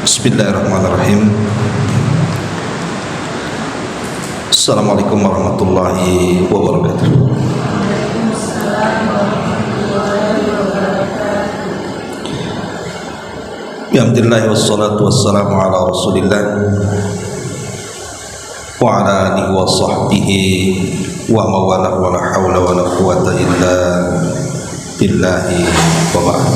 Bismillahirrahmanirrahim. Assalamualaikum warahmatullahi wabarakatuh. Alhamdulillah wassalatu wassalamu ala Rasulillah wa ala alihi wa sahbihi wa mawalah wa la hawla wa la quwata illa billahi wa ba'd.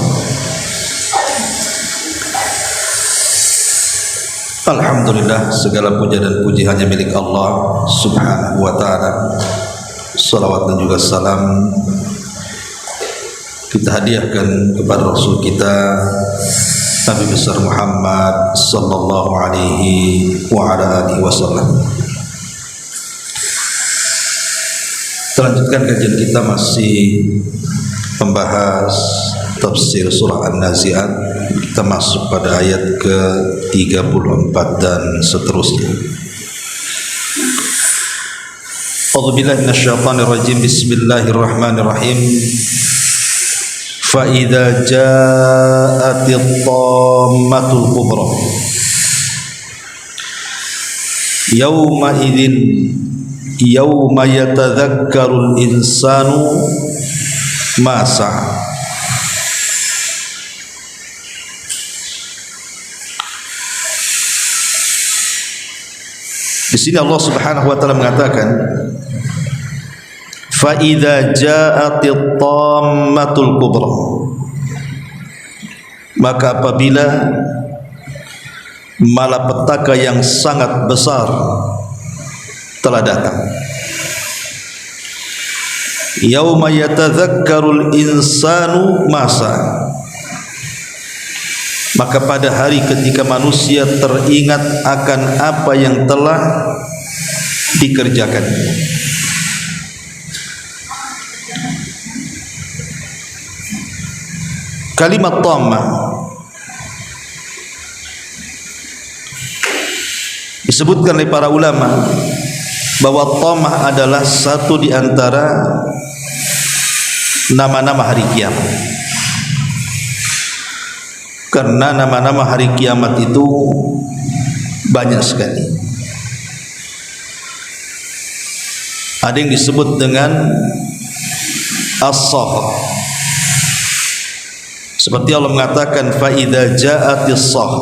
Alhamdulillah, segala puja dan puji hanya milik Allah subhanahu wa ta'ala. Salawat dan juga salam kita hadiahkan kepada Rasul kita Nabi besar Muhammad sallallahu alaihi wa ala alihi wasallam. Lanjutkan kajian kita masih membahas tafsir surah An-Nazi'at. Kita masuk pada ayat ke-34 dan seterusnya. A'udzubillahi minasyaitonir rajim. Bismillahirrahmanirrahim. Fa idza ja'atit tammatul kubra yauma idzin yauma yatadzakkarul insanu ma sa'a. Di sini Allah Subhanahu wa taala mengatakan fa idza ja'atit tammatul kubra, maka apabila malapetaka yang sangat besar telah datang. Yauma yatadzakkarul insanu masa, maka pada hari ketika manusia teringat akan apa yang telah dikerjakan. Kalimat tammah disebutkan oleh para ulama bahwa tammah adalah satu di antara nama-nama hari kiamat. Karena nama-nama hari kiamat itu banyak sekali. Ada yang disebut dengan as-sakh, seperti Allah mengatakan fa idza ja'atis sakh.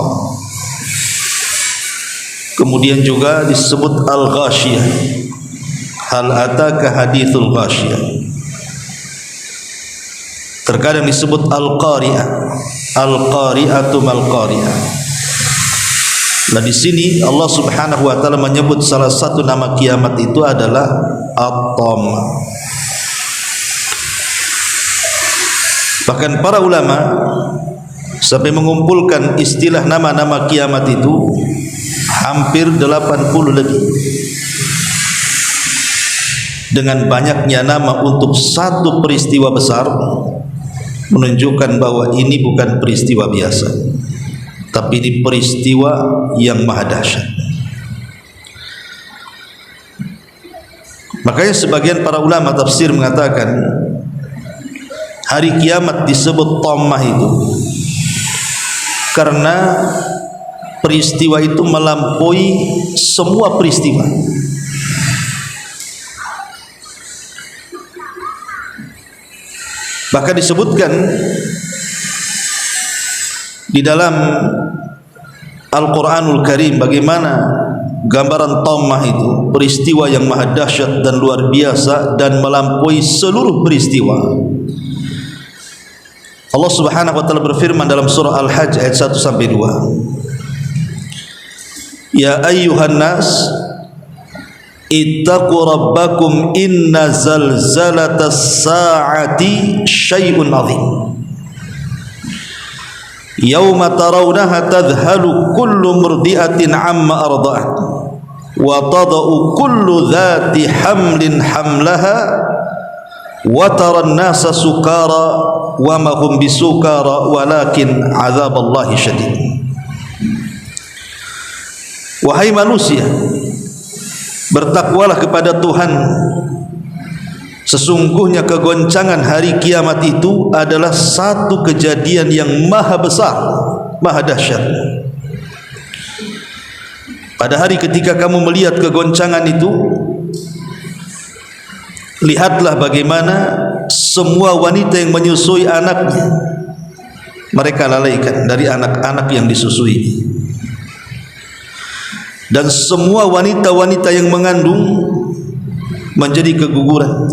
Kemudian juga disebut al-ghasyiyah, hal ataka hadithul ghasyiyah. Terkadang disebut al-qari'ah, al-qari'atu mal-qari'ah. Nah, di sini Allah Subhanahu wa taala menyebut salah satu nama kiamat itu adalah at-tammah. Bahkan para ulama sampai mengumpulkan istilah nama-nama kiamat itu hampir 80 lebih, dengan banyaknya nama untuk satu peristiwa besar, menunjukkan bahwa ini bukan peristiwa biasa, tapi ini peristiwa yang maha dahsyat. Makanya sebagian para ulama tafsir mengatakan hari kiamat disebut tammah itu karena peristiwa itu melampaui semua peristiwa. Bahkan disebutkan di dalam Al-Quranul Karim bagaimana gambaran tammah itu peristiwa yang maha dahsyat dan luar biasa dan melampaui seluruh peristiwa. Allah Subhanahu wa taala berfirman dalam surah Al-Hajj ayat 1 sampai 2. Ya ayyuhan nas ittaqu rabbakum inna zalzalatas sa'ati syai'un 'adzim. Yauma tarawnaha tadhhalu kullu murdi'atin 'amma arda'at wa tada'u kullu dhati hamlin hamlaha wa taran nasa sukara wa ma hum bisukara walakin 'adzaballahi syadid. Wahai manusia, bertakwalah kepada Tuhan. Sesungguhnya kegoncangan hari kiamat itu adalah satu kejadian yang maha besar, maha dahsyat. pada hari ketika kamu melihat kegoncangan itu, lihatlah bagaimana semua wanita yang menyusui anaknya mereka lalaikan dari anak-anak yang disusui, dan semua wanita-wanita yang mengandung menjadi keguguran,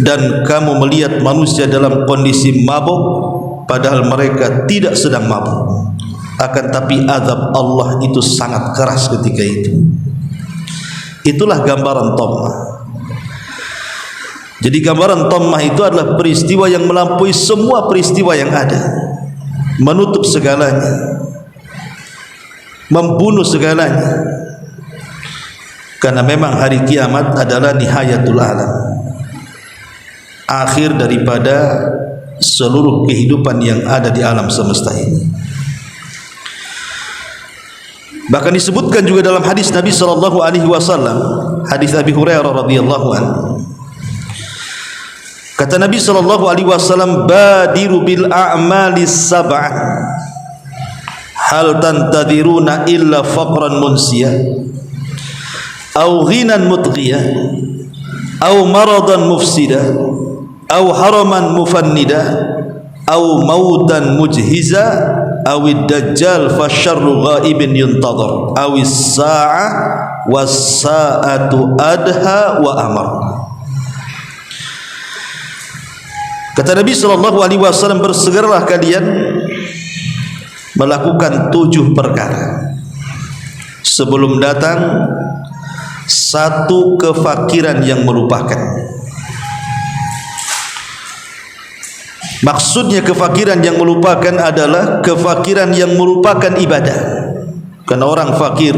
dan kamu melihat manusia dalam kondisi mabuk padahal mereka tidak sedang mabuk, akan tapi azab Allah itu sangat keras ketika itu. Itulah gambaran Tammah. Jadi gambaran Tammah itu adalah peristiwa yang melampaui semua peristiwa yang ada, menutup segalanya, membunuh segalanya, karena memang hari kiamat adalah nihayatul alam, akhir daripada seluruh kehidupan yang ada di alam semesta ini. Bahkan disebutkan juga dalam hadis Nabi sallallahu alaihi wasallam, hadis Abi Hurairah radhiyallahu anhu, kata Nabi sallallahu alaihi wasallam, badiru bil a'mali sab'an hal tantadiruna illa faqran munsiya aw ghinan mutghiya aw maradan mufsida aw haraman mufannida aw mautan mujhiza aw ad-dajjal fasyarru ghaibin yuntadhar aw as-sa'ah was-sa'atu adha wa amar. Kata Nabi SAW, bersegeralah kalian melakukan 7 perkara sebelum datang satu kefakiran yang melupakan. Maksudnya kefakiran yang melupakan adalah kefakiran yang melupakan ibadah. Karena orang fakir,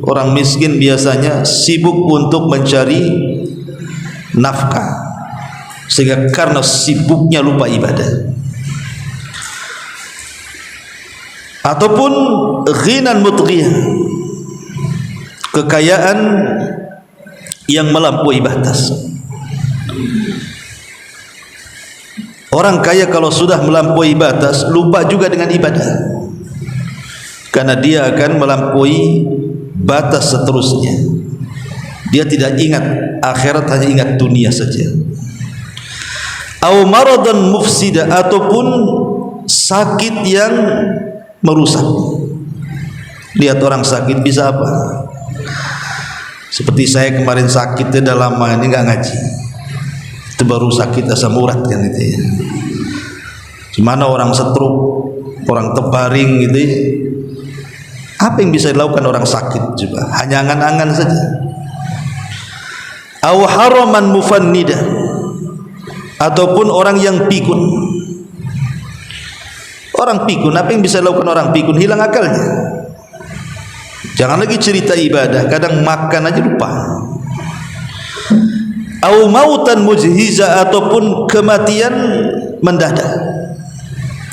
orang miskin biasanya sibuk untuk mencari nafkah, sehingga karena sibuknya lupa ibadah. Ataupun ghinan mutghiyah, kekayaan yang melampaui batas. Orang kaya kalau sudah melampaui batas, lupa juga dengan ibadah, karena dia akan melampaui batas seterusnya. Dia tidak ingat akhirat, hanya ingat dunia saja. Au maradan mufsida, ataupun sakit yang merusak. Lihat orang sakit bisa apa? Seperti saya kemarin sakit, sudah lama ini nggak ngaji, itu baru sakit asam urat kan itu ya. Gimana orang stroke, orang terbaring gitu ya. Apa yang bisa dilakukan orang sakit? Coba hanya angan-angan saja. Au haraman mufannida, ataupun orang yang pikun. Orang pikun, apa yang bisa dilakukan orang pikun? Hilang akalnya. Jangan lagi cerita ibadah, kadang makan aja lupa. Au mautan mujhiza, ataupun kematian mendadak,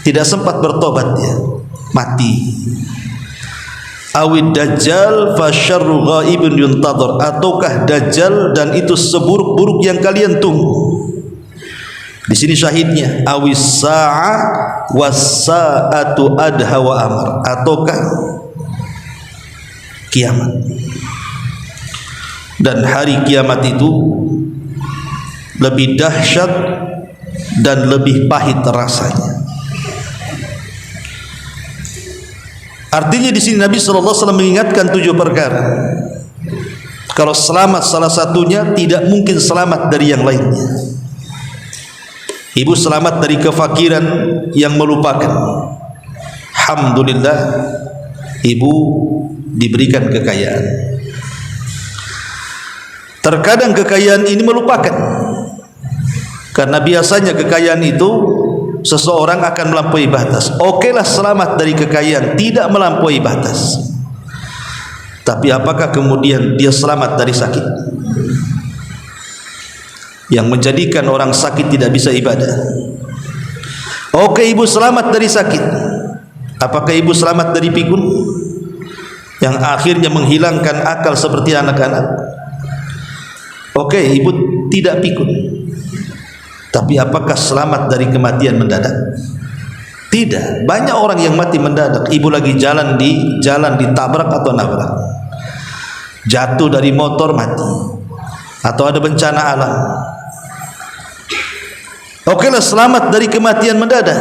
tidak sempat bertobat dia, mati. Awid dajjal fasyarru ghaibun yuntadhar, ataukah dajjal dan itu seburuk-buruk yang kalian tunggu. Di sini syahidnya awis sa'a was sa'atu adha wa amar, ataukah kiamat. Dan hari kiamat itu lebih dahsyat dan lebih pahit rasanya. Artinya di sini Nabi SAW mengingatkan 7 perkara. Kalau selamat salah satunya, tidak mungkin selamat dari yang lainnya. Ibu selamat dari kefakiran yang melupakan. Alhamdulillah, ibu diberikan kekayaan. Terkadang kekayaan ini melupakan, karena biasanya kekayaan itu seseorang akan melampaui batas. Okelah selamat dari kekayaan, tidak melampaui batas. Tapi apakah kemudian dia selamat dari sakit, yang menjadikan orang sakit tidak bisa ibadah? Oke, ibu selamat dari sakit. Apakah ibu selamat dari pikun, yang akhirnya menghilangkan akal seperti anak-anak? Oke, ibu tidak pikun. Tapi apakah selamat dari kematian mendadak? Tidak. Banyak orang yang mati mendadak. Ibu lagi jalan ditabrak atau nabrak. jatuh dari motor mati, atau ada bencana alam. Okelah, selamat dari kematian mendadak.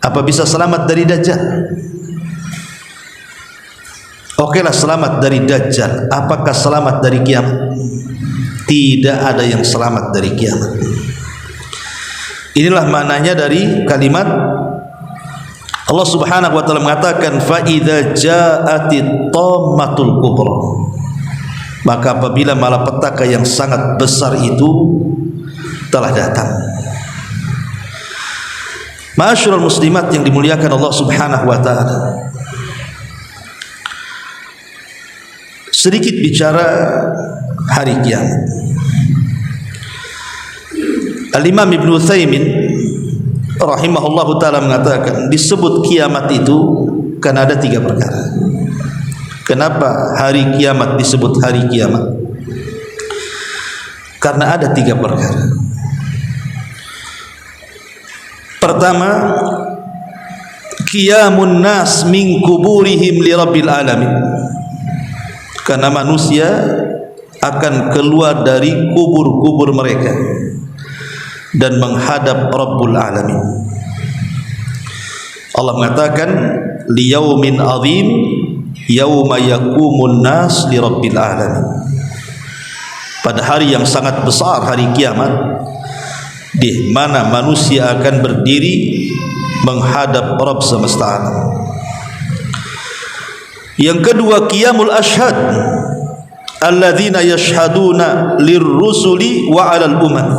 Apa bisa selamat dari Dajjal? Okelah, selamat dari Dajjal. Apakah selamat dari kiamat? Tidak ada yang selamat dari kiamat. Inilah maknanya dari kalimat Allah Subhanahu wa taala mengatakan fa idza ja'atit tammatul kubra. Maka apabila malapetaka yang sangat besar itu telah datang. Ma'asyiral muslimat yang dimuliakan Allah Subhanahu wa taala. Sedikit bicara hari kiamat. Al-Imam Ibn Utsaimin rahimahullahu ta'ala mengatakan, disebut kiamat itu karena ada 3 perkara. Kenapa hari kiamat disebut hari kiamat? Karena ada 3 perkara. Pertama, qiyamun nas min kuburihim li rabbil alamin. Karena manusia akan keluar dari kubur-kubur mereka dan menghadap Rabbul Alamin. Allah mengatakan liyaumin azim yauma yaqumun nas li rabbil alamin. Pada hari yang sangat besar, hari kiamat, di mana manusia akan berdiri menghadap Rabb semesta alam. Yang kedua, qiyamul ashhad alladzina yashhaduna lirrusuli wa 'alal umam.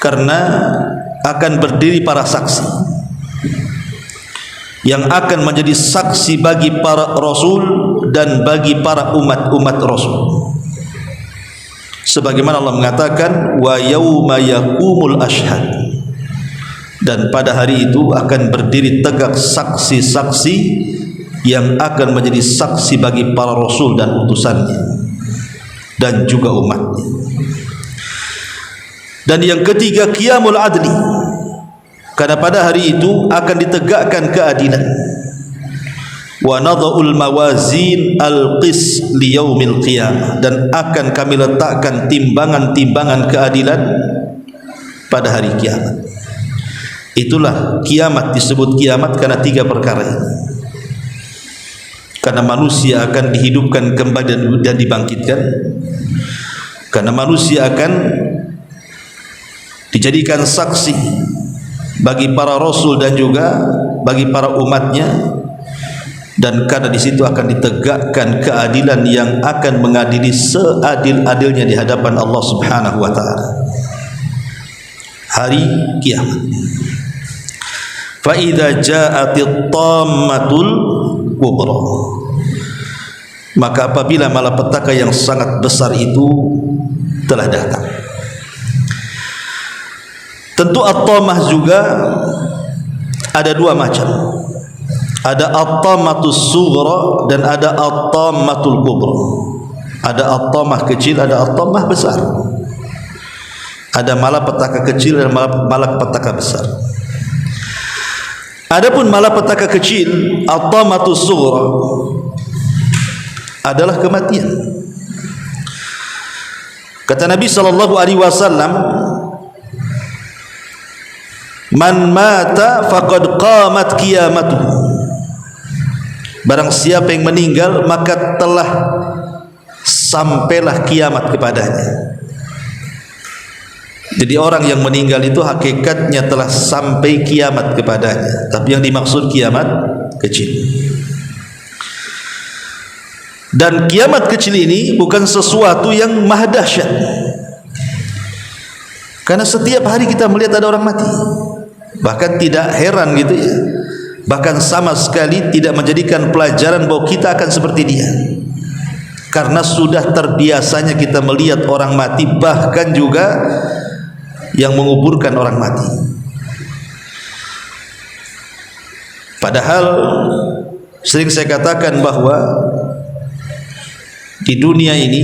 Karena akan berdiri para saksi yang akan menjadi saksi bagi para rasul dan bagi para umat-umat rasul. Sebagaimana Allah mengatakan wa yauma yaqumul ashhad, dan pada hari itu akan berdiri tegak saksi-saksi yang akan menjadi saksi bagi para rasul dan utusannya dan juga umatnya. Dan yang ketiga, qiyamul adli, karena pada hari itu akan ditegakkan keadilan. Wa nadha'ul mawazin al-qis li yaumil qiyamah, dan akan kami letakkan timbangan-timbangan keadilan pada hari kiamat. Itulah kiamat disebut kiamat karena 3 perkara ini. Karena manusia akan dihidupkan kembali dan dibangkitkan, karena manusia akan dijadikan saksi bagi para rasul dan juga bagi para umatnya, dan karena di situ akan ditegakkan keadilan yang akan mengadili seadil-adilnya di hadapan Allah Subhanahu wa taala. Hari kiamat. Fa idza ja'atit tammatul kubra. Maka apabila malapetaka yang sangat besar itu telah datang. Tentu at-tamah juga ada 2 macam. Ada at-tamatus sughra dan ada at-tamatul kubra. Ada at-tamah kecil, ada at-tamah besar. Ada malapetaka kecil dan malapetaka besar. Adapun malapetaka kecil, at-tamatus sughra, adalah kematian. Kata Nabi sallallahu alaihi wasallam, man mata faqad qamat qiyamatuh. Barang siapa yang meninggal maka telah sampailah kiamat kepadanya. Jadi orang yang meninggal itu hakikatnya telah sampai kiamat kepadanya, tapi yang dimaksud kiamat kecil. Dan kiamat kecil ini bukan sesuatu yang maha dahsyat, karena setiap hari kita melihat ada orang mati. Bahkan tidak heran gitu ya, bahkan sama sekali tidak menjadikan pelajaran bahwa kita akan seperti dia, karena sudah terbiasanya kita melihat orang mati, bahkan juga yang menguburkan orang mati. Padahal sering saya katakan bahwa di dunia ini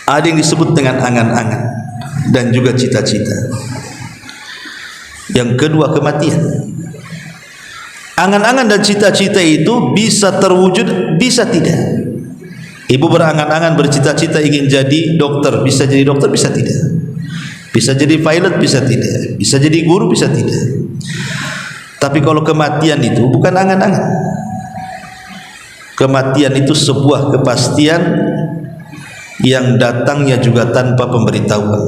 ada yang disebut dengan angan-angan dan juga cita-cita. Yang kedua, kematian. Angan-angan dan cita-cita itu bisa terwujud, bisa tidak. Ibu berangan-angan, bercita-cita ingin jadi dokter, bisa jadi dokter, bisa tidak. Bisa jadi pilot, bisa tidak. Bisa jadi guru, bisa tidak. Tapi kalau kematian itu bukan angan-angan. Kematian itu sebuah kepastian yang datangnya juga tanpa pemberitahuan.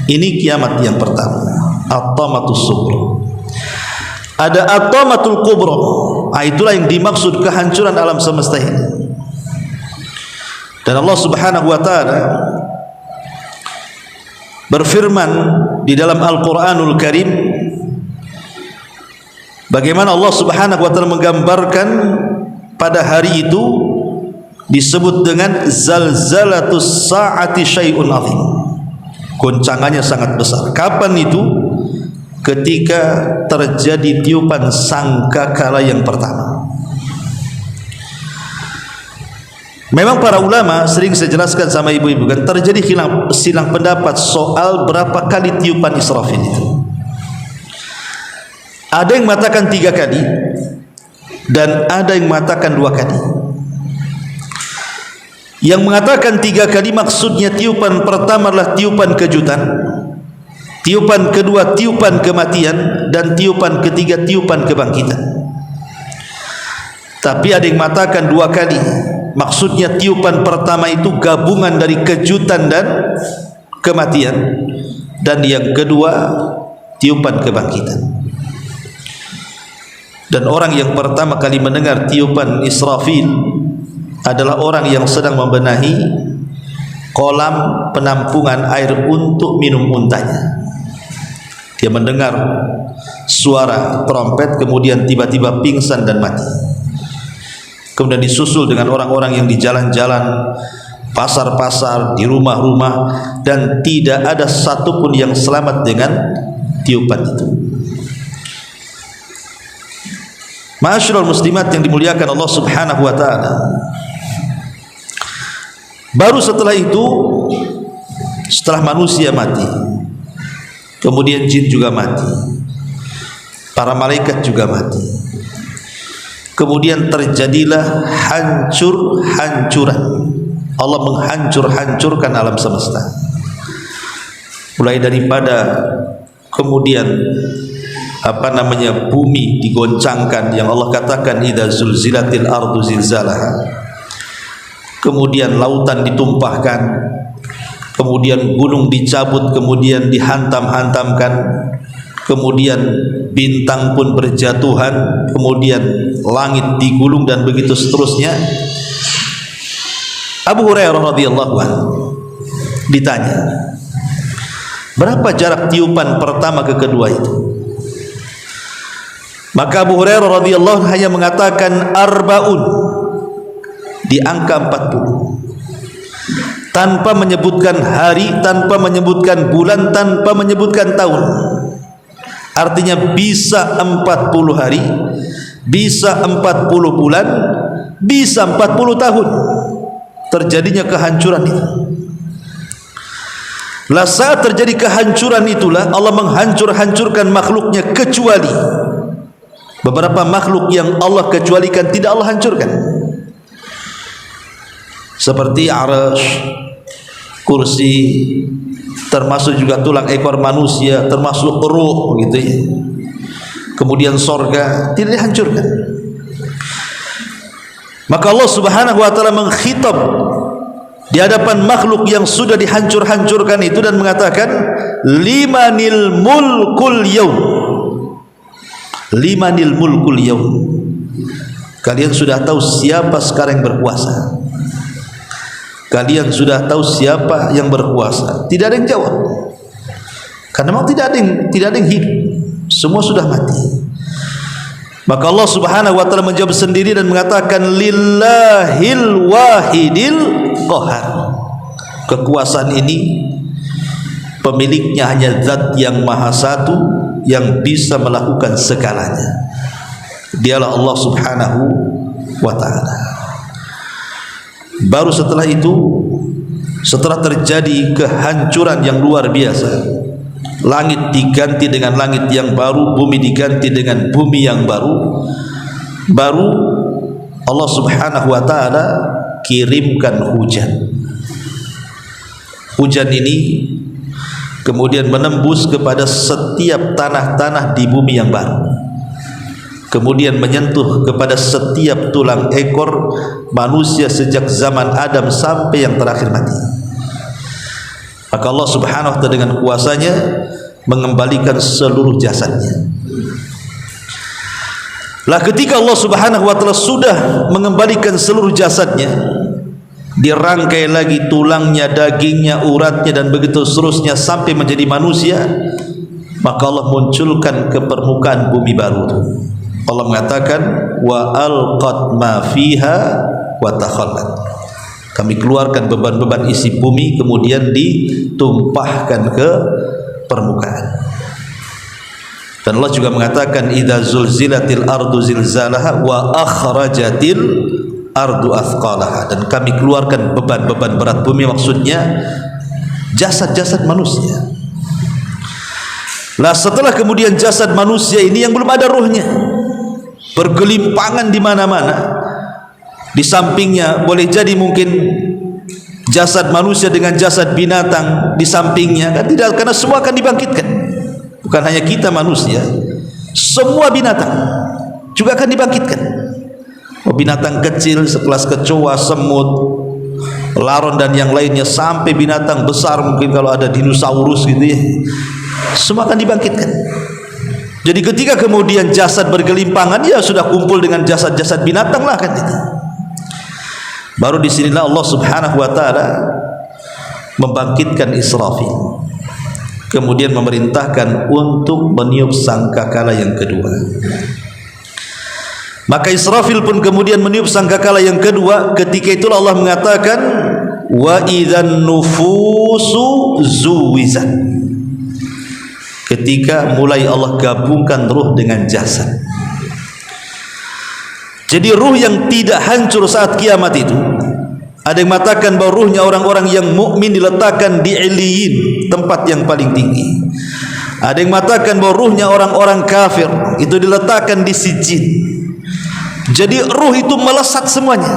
Ini kiamat yang pertama, at-tamatus sughra. Ada at-tamatul kubra. Itulah yang dimaksud kehancuran alam semesta ini. Dan Allah Subhanahu wa taala berfirman di dalam Al-Qur'anul Karim, bagaimana Allah Subhanahu wa taala menggambarkan pada hari itu disebut dengan zalzalatus saati syai'un azim. Goncangannya sangat besar. Kapan itu? Ketika terjadi tiupan sangkakala yang pertama. Memang para ulama sering saya jelaskan sama ibu-ibu kan, terjadi silang pendapat soal berapa kali tiupan Israfil itu. Ada yang mengatakan 3 kali dan ada yang mengatakan 2 kali. Yang mengatakan 3 kali maksudnya tiupan pertama adalah tiupan kejutan, tiupan kedua tiupan kematian, dan tiupan ketiga tiupan kebangkitan. Tapi ada yang mengatakan 2 kali. Maksudnya tiupan pertama itu gabungan dari kejutan dan kematian, dan yang kedua tiupan kebangkitan. Dan orang yang pertama kali mendengar tiupan Israfil adalah orang yang sedang membenahi kolam penampungan air untuk minum untanya. Dia mendengar suara trompet, kemudian tiba-tiba pingsan dan mati. Kemudian disusul dengan orang-orang yang di jalan-jalan, pasar-pasar, di rumah-rumah, dan tidak ada satupun yang selamat dengan tiupan itu. Ma'asyiral muslimat yang dimuliakan Allah Subhanahu wa taala. Baru setelah itu, setelah manusia mati, kemudian jin juga mati, para malaikat juga mati. Kemudian terjadilah hancur-hancuran. Allah menghancur-hancurkan alam semesta. Mulai daripada kemudian bumi digoncangkan, yang Allah katakan idza zulzilatil ardu zilzalaha. Kemudian lautan ditumpahkan, kemudian gunung dicabut, kemudian dihantam-hantamkan, kemudian bintang pun berjatuhan, kemudian langit digulung, dan begitu seterusnya. Abu Hurairah radhiyallahu anhu ditanya, berapa jarak tiupan pertama ke kedua itu? Maka Abu Hurairah radhiyallahu anhu hanya mengatakan arbaun, di angka 40, tanpa menyebutkan hari, tanpa menyebutkan bulan, tanpa menyebutkan tahun. Artinya bisa 40 hari, bisa 40 bulan, bisa 40 tahun terjadinya kehancuran itu. Lah saat terjadi kehancuran itulah Allah menghancur-hancurkan makhluknya, kecuali beberapa makhluk yang Allah kecualikan tidak Allah hancurkan, seperti arasy, kursi, termasuk juga tulang ekor manusia, termasuk ruh gitu ya. Kemudian sorga tidak dihancurkan. Maka Allah Subhanahu wa taala mengkhitab di hadapan makhluk yang sudah dihancur-hancurkan itu dan mengatakan, limanil mulkul yaum. Limanil mulkul yaum. Kalian sudah tahu siapa sekarang yang berkuasa. Kalian sudah tahu siapa yang berkuasa. Tidak ada yang jawab, karena memang tidak ada yang hidup, semua sudah mati. Maka Allah Subhanahu wa taala menjawab sendiri dan mengatakan, lillahil wahidil qahar. Kekuasaan ini pemiliknya hanya zat yang maha satu, yang bisa melakukan segalanya. Dialah Allah Subhanahu wa taala. Baru setelah itu, setelah terjadi kehancuran yang luar biasa, langit diganti dengan langit yang baru, bumi diganti dengan bumi yang baru, baru Allah Subhanahu wa taala kirimkan hujan. Hujan ini kemudian menembus kepada setiap tanah-tanah di bumi yang baru, kemudian menyentuh kepada setiap tulang ekor manusia sejak zaman Adam sampai yang terakhir mati. Maka Allah Subhanahu wa taala dengan kuasanya mengembalikan seluruh jasadnya. Lah ketika Allah Subhanahu wa taala sudah mengembalikan seluruh jasadnya, dirangkai lagi tulangnya, dagingnya, uratnya dan begitu seterusnya sampai menjadi manusia, maka Allah munculkan ke permukaan bumi baru. Allah mengatakan wa alqat ma fiha wa takhallat. Kami keluarkan beban-beban isi bumi kemudian ditumpahkan ke permukaan. Dan Allah juga mengatakan idza zulzilatil ardu zilzalaha wa akhrajatil ardu athqalaha, dan kami keluarkan beban-beban berat bumi, maksudnya jasad-jasad manusia. Lah setelah kemudian jasad manusia ini yang belum ada ruhnya, bergelimpangan di mana-mana. Di sampingnya boleh jadi mungkin jasad manusia dengan jasad binatang di sampingnya, kan tidak, karena semua akan dibangkitkan. Bukan hanya kita manusia, semua binatang juga akan dibangkitkan. Binatang kecil sekelas kecoa, semut, laron dan yang lainnya, sampai binatang besar mungkin kalau ada dinosaurus gitu ya, semua akan dibangkitkan. Jadi ketika kemudian jasad bergelimpangan, ya sudah kumpul dengan jasad-jasad binatang lah kan itu. Baru disinilah Allah Subhanahu wa taala membangkitkan Israfil, kemudian memerintahkan untuk meniup sangkakala yang kedua. Maka Israfil pun kemudian meniup sangkakala yang kedua. Ketika itulah Allah mengatakan wa idzan nufusu zuwizat, ketika mulai Allah gabungkan ruh dengan jasad. Jadi ruh yang tidak hancur saat kiamat itu, ada yang mengatakan bahwa ruhnya orang-orang yang mukmin diletakkan di Iliyin, tempat yang paling tinggi. Ada yang mengatakan bahwa ruhnya orang-orang kafir itu diletakkan di Sijjin. Jadi ruh itu melesat semuanya,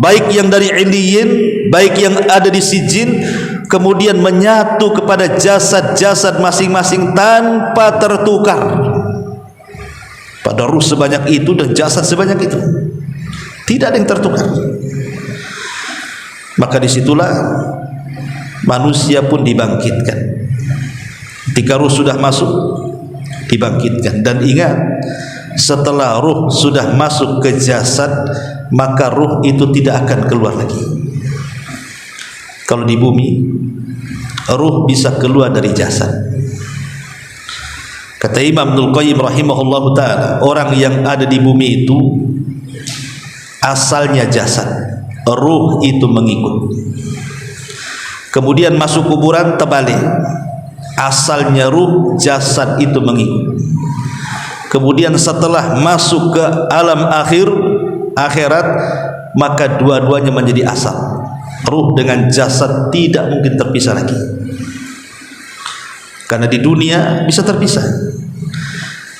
baik yang dari Iliyin, baik yang ada di Sijjin, kemudian menyatu kepada jasad-jasad masing-masing tanpa tertukar. Pada ruh sebanyak itu dan jasad sebanyak itu, tidak ada yang tertukar. Maka disitulah manusia pun dibangkitkan. Ketika ruh sudah masuk, dibangkitkan. Dan ingat, setelah ruh sudah masuk ke jasad, maka ruh itu tidak akan keluar lagi. Kalau di bumi, ruh bisa keluar dari jasad. Kata Imam Ibnul Qayyim rahimahullahu ta'ala, orang yang ada di bumi itu asalnya jasad, ruh itu mengikut. Kemudian masuk kuburan, terbalik, asalnya ruh, jasad itu mengikut. Kemudian setelah masuk ke alam akhirat, maka dua-duanya menjadi asal. Ruh dengan jasad tidak mungkin terpisah lagi. Karena di dunia bisa terpisah,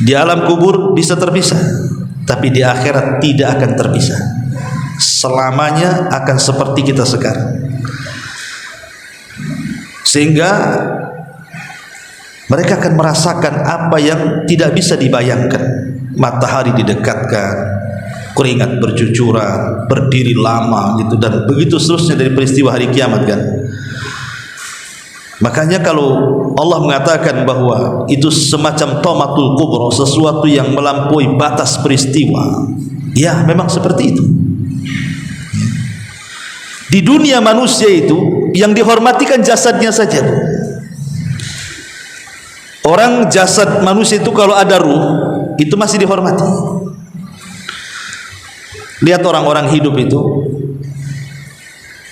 di alam kubur bisa terpisah, tapi di akhirat tidak akan terpisah. Selamanya akan seperti kita sekarang. Sehingga mereka akan merasakan apa yang tidak bisa dibayangkan. Matahari didekatkan, keringat bercucuran, berdiri lama gitu, dan begitu seterusnya dari peristiwa hari kiamat kan. Makanya kalau Allah mengatakan bahwa itu semacam tomatul kubro, sesuatu yang melampaui batas peristiwa, ya memang seperti itu. Di dunia manusia itu yang dihormati kan jasadnya saja. Orang jasad manusia itu kalau ada ruh itu masih dihormati. Lihat orang-orang hidup itu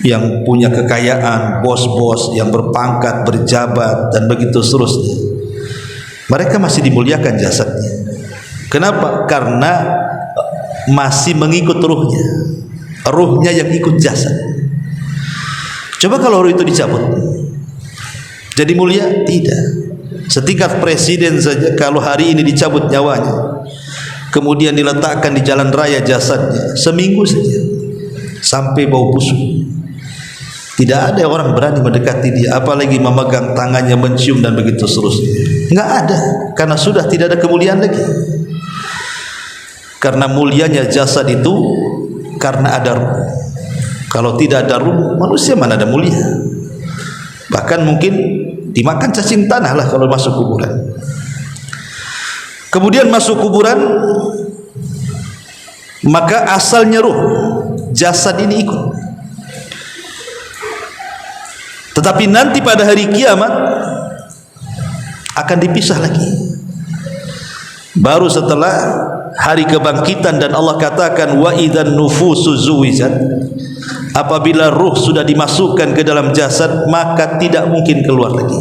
yang punya kekayaan, bos-bos yang berpangkat, berjabat dan begitu seterusnya, mereka masih dimuliakan jasadnya. Kenapa? Karena masih mengikut ruhnya, ruhnya yang ikut jasad. Coba kalau ruh itu dicabut, jadi mulia? Tidak. Setingkat presiden saja kalau hari ini dicabut nyawanya, kemudian diletakkan di jalan raya jasadnya, seminggu saja sampai bau busuk. Tidak ada orang berani mendekati dia, apalagi memegang tangannya, mencium dan begitu seterusnya. Enggak ada, karena sudah tidak ada kemuliaan lagi. Karena mulianya jasad itu karena ada ruh. Kalau tidak ada ruh, manusia mana ada mulia? Bahkan mungkin dimakan cacing tanah lah kalau masuk kuburan. Kemudian masuk kuburan, maka asalnya ruh, jasad ini ikut. Tetapi nanti pada hari kiamat akan dipisah lagi. Baru setelah hari kebangkitan, dan Allah katakan wa idzan nufusu zuwijat, apabila ruh sudah dimasukkan ke dalam jasad, maka tidak mungkin keluar lagi,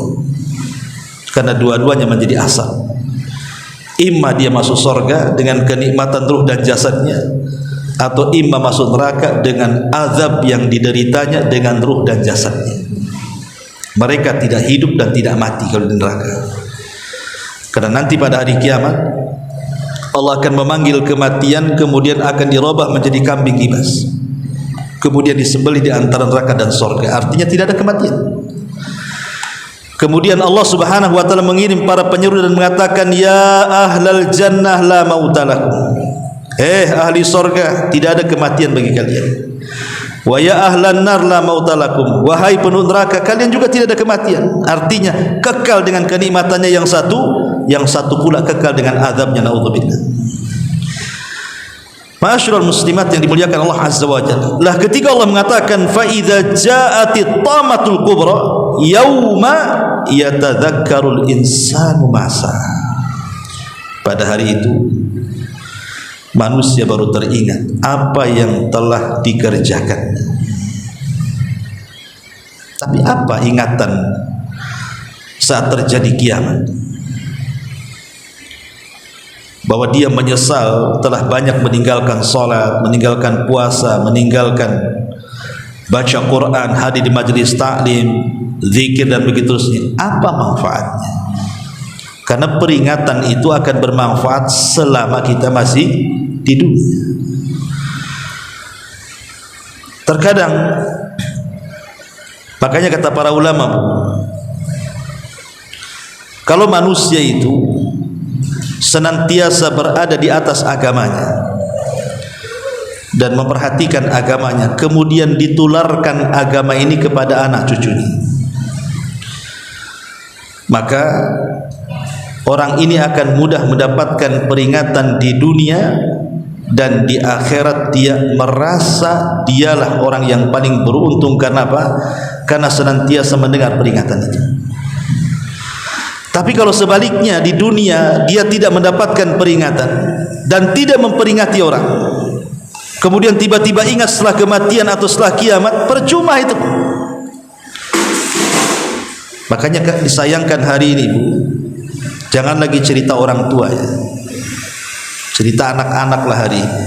karena dua-duanya menjadi asal. Imma dia masuk surga dengan kenikmatan ruh dan jasadnya, atau imma masuk neraka dengan azab yang dideritanya dengan ruh dan jasadnya. Mereka tidak hidup dan tidak mati kalau di neraka. Karena nanti pada hari kiamat Allah akan memanggil kematian, kemudian akan dirubah menjadi kambing kibas, kemudian disembelih di antara neraka dan surga. Artinya tidak ada kematian. Kemudian Allah Subhanahu wa taala mengirim para penyeru dan mengatakan, ya ahlal jannah la mautalakum, ahli surga, tidak ada kematian bagi kalian. Wa ya ahlan nar la mautalakum, wahai penuh neraka, kalian juga tidak ada kematian. Artinya kekal dengan kenikmatannya yang satu pula kekal dengan azabnya, naudzubillah. Ma'asyiral muslimat yang dimuliakan Allah Azza wa Jalla, lah ketika Allah mengatakan fa idza ja'atit tamatul kubra yauma yatadzakkarul insanu masa, pada hari itu manusia baru teringat apa yang telah dikerjakan. Tapi apa ingatan saat terjadi kiamat? Bahwa dia menyesal telah banyak meninggalkan salat, meninggalkan puasa, meninggalkan baca Quran, hadir di majelis taklim, zikir dan begitu seterusnya. Apa manfaatnya? Karena peringatan itu akan bermanfaat selama kita masih di dunia. Terkadang, makanya kata para ulama, kalau manusia itu senantiasa berada di atas agamanya dan memperhatikan agamanya, kemudian ditularkan agama ini kepada anak cucunya, maka orang ini akan mudah mendapatkan peringatan di dunia, dan di akhirat dia merasa dialah orang yang paling beruntung. Karena apa? Karena senantiasa mendengar peringatan itu. Tapi kalau sebaliknya di dunia dia tidak mendapatkan peringatan dan tidak memperingati orang, kemudian tiba-tiba ingat setelah kematian atau setelah kiamat, percuma itu. Makanya disayangkan hari ini, Bu, jangan lagi cerita orang tua ya, cerita anak-anak lah hari ini,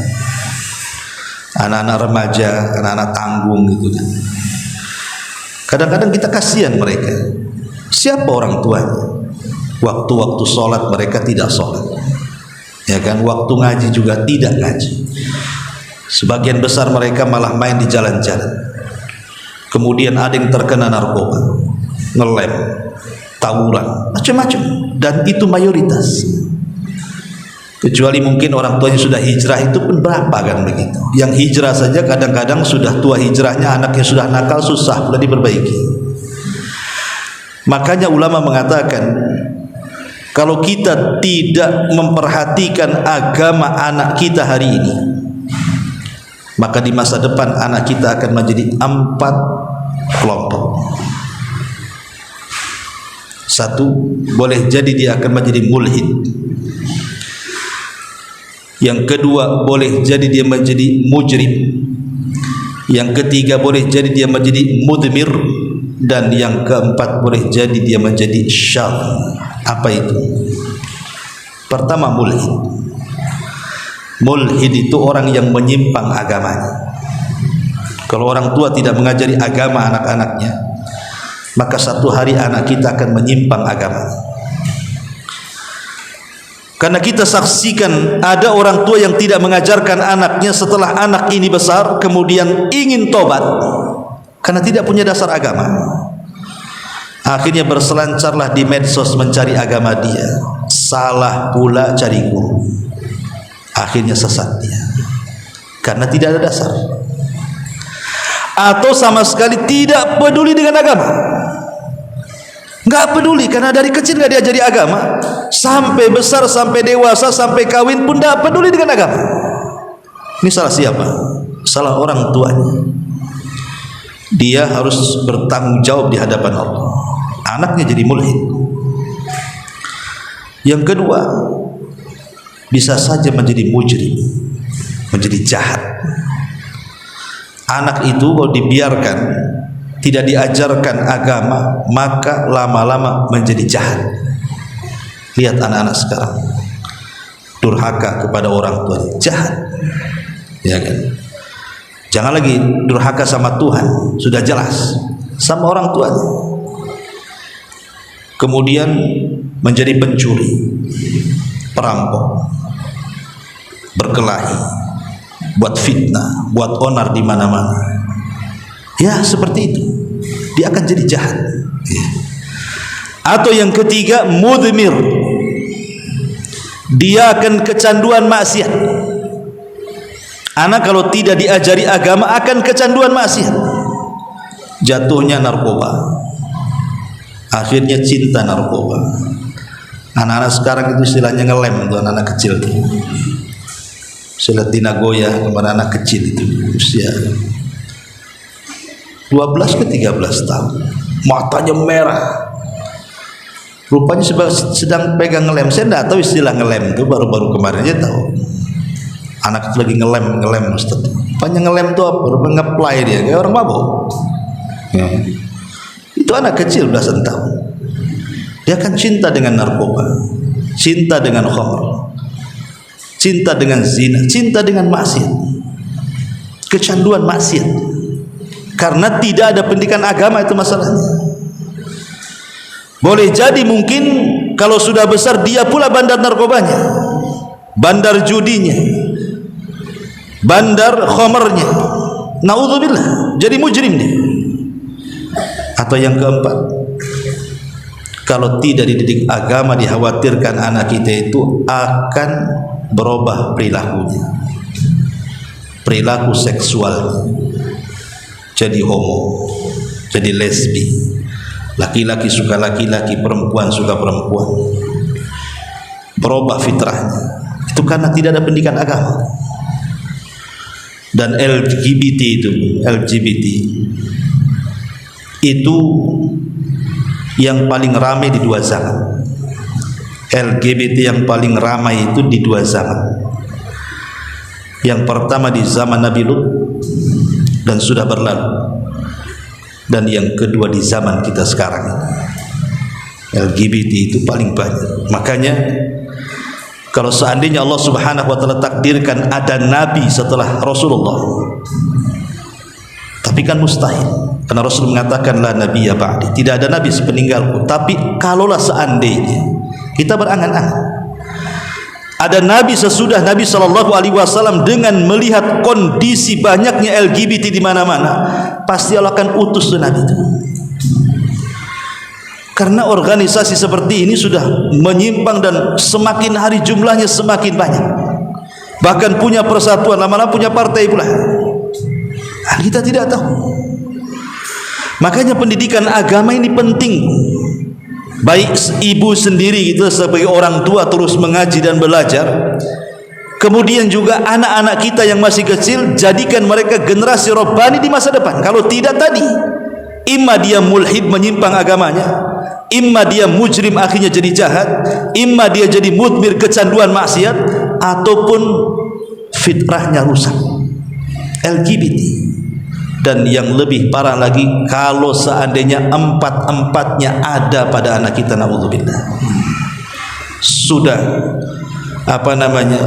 anak-anak remaja, anak-anak tanggung gitu kan. Kadang-kadang kita kasihan mereka. Siapa orang tuanya? Waktu-waktu sholat mereka tidak sholat, ya kan? Waktu ngaji juga tidak ngaji. Sebagian besar mereka malah main di jalan-jalan. Kemudian ada yang terkena narkoba, ngelem, tawuran, macam-macam, dan itu mayoritas. Kecuali mungkin orang tuanya sudah hijrah, itu pun berapa kan begitu. Yang hijrah saja kadang-kadang sudah tua hijrahnya, anaknya sudah nakal, susah pula diperbaiki. Makanya ulama mengatakan, kalau kita tidak memperhatikan agama anak kita hari ini, maka di masa depan anak kita akan menjadi 4 kelompok. Satu, boleh jadi dia akan menjadi mulhid. Yang kedua, boleh jadi dia menjadi mujrim. Yang ketiga, boleh jadi dia menjadi mudmir. Dan yang keempat, boleh jadi dia menjadi syadz. Apa itu? Pertama, mulhid. Mulhid itu orang yang menyimpang agamanya. Kalau orang tua tidak mengajari agama anak-anaknya, maka satu hari anak kita akan menyimpang agama. Karena kita saksikan ada orang tua yang tidak mengajarkan anaknya setelah anak ini besar kemudian ingin tobat karena tidak punya dasar agama. Akhirnya berselancarlah di medsos mencari agama dia. Salah pula cari guru. Akhirnya sesat dia karena tidak ada dasar. Atau sama sekali tidak peduli dengan agama. Enggak peduli karena dari kecil enggak diajari agama, sampai besar, sampai dewasa, sampai kawin pun enggak peduli dengan agama. Ini salah siapa? Salah orang tuanya. Dia harus bertanggung jawab di hadapan Allah. Anaknya jadi mulhid. Yang kedua, bisa saja menjadi mujrim, menjadi jahat. Anak itu kalau dibiarkan tidak diajarkan agama, maka lama-lama menjadi jahat. Lihat anak-anak sekarang, durhaka kepada orang tua, jahat, ya kan? Jangan lagi durhaka sama Tuhan, sudah jelas sama orang tuanya. Kemudian menjadi pencuri, perampok, berkelahi, buat fitnah, buat onar di mana-mana. Ya seperti itu, dia akan jadi jahat. Atau yang ketiga, mudmir, dia akan kecanduan maksiat. Anak kalau tidak diajari agama akan kecanduan maksiat, jatuhnya narkoba, akhirnya cinta narkoba. Anak-anak sekarang itu istilahnya ngelem untuk anak-anak kecil itu. Silat di Nagoya kepada anak kecil itu usia 12 ke 13 tahun, matanya merah, rupanya sedang pegang ngelem. Saya tidak tahu istilah ngelem itu, baru-baru kemarin aja tahu. Anak itu lagi ngelem Ustaz. Rupanya ngelem itu apa? Rupanya ngeplay dia kayak orang mabuk. Ya. Itu anak kecil belasan tahun. Dia akan cinta dengan narkoba, cinta dengan khamr, cinta dengan zina, cinta dengan maksiat, kecanduan maksiat. Karena tidak ada pendidikan agama, itu masalahnya. Boleh jadi mungkin kalau sudah besar dia pula bandar narkobanya, bandar judinya, bandar khamarnya. Naudzubillah, jadi mujrim dia. Atau yang keempat, kalau tidak dididik agama, dikhawatirkan anak kita itu akan berubah perilakunya, perilaku seksual, jadi homo, jadi lesbi, laki-laki suka laki-laki, perempuan suka perempuan, berubah fitrahnya. Itu karena tidak ada pendidikan agama. Dan LGBT itu yang paling ramai di dua zaman. LGBT yang paling ramai itu di dua zaman. Yang pertama di zaman Nabi Lut dan sudah berlalu, dan yang kedua di zaman kita sekarang. LGBT itu paling banyak. Makanya kalau seandainya Allah Subhanahu wa taala takdirkan ada nabi setelah Rasulullah, tapi kan mustahil, karena Rasul mengatakan la nabiyya ba'di, tidak ada nabi sepeninggalku. Tapi kalaulah seandainya, kita berangan-angan ada nabi sesudah Nabi SAW, dengan melihat kondisi banyaknya LGBT di mana-mana, pasti Allah akan utus tuh nabi itu. Karena organisasi seperti ini sudah menyimpang dan semakin hari jumlahnya semakin banyak. Bahkan punya persatuan, lama-lama punya partai pula. Kita tidak tahu. Makanya pendidikan agama ini penting. Baik ibu sendiri gitu sebagai orang tua terus mengaji dan belajar. Kemudian juga anak-anak kita yang masih kecil, jadikan mereka generasi robbani di masa depan. Kalau tidak tadi, imma dia mulhid menyimpang agamanya, imma dia mujrim akhirnya jadi jahat, imma dia jadi mudmir kecanduan maksiat, ataupun fitrahnya rusak, LGBT. Dan yang lebih parah lagi, kalau seandainya empat-empatnya ada pada anak kita, naudzubillah, sudah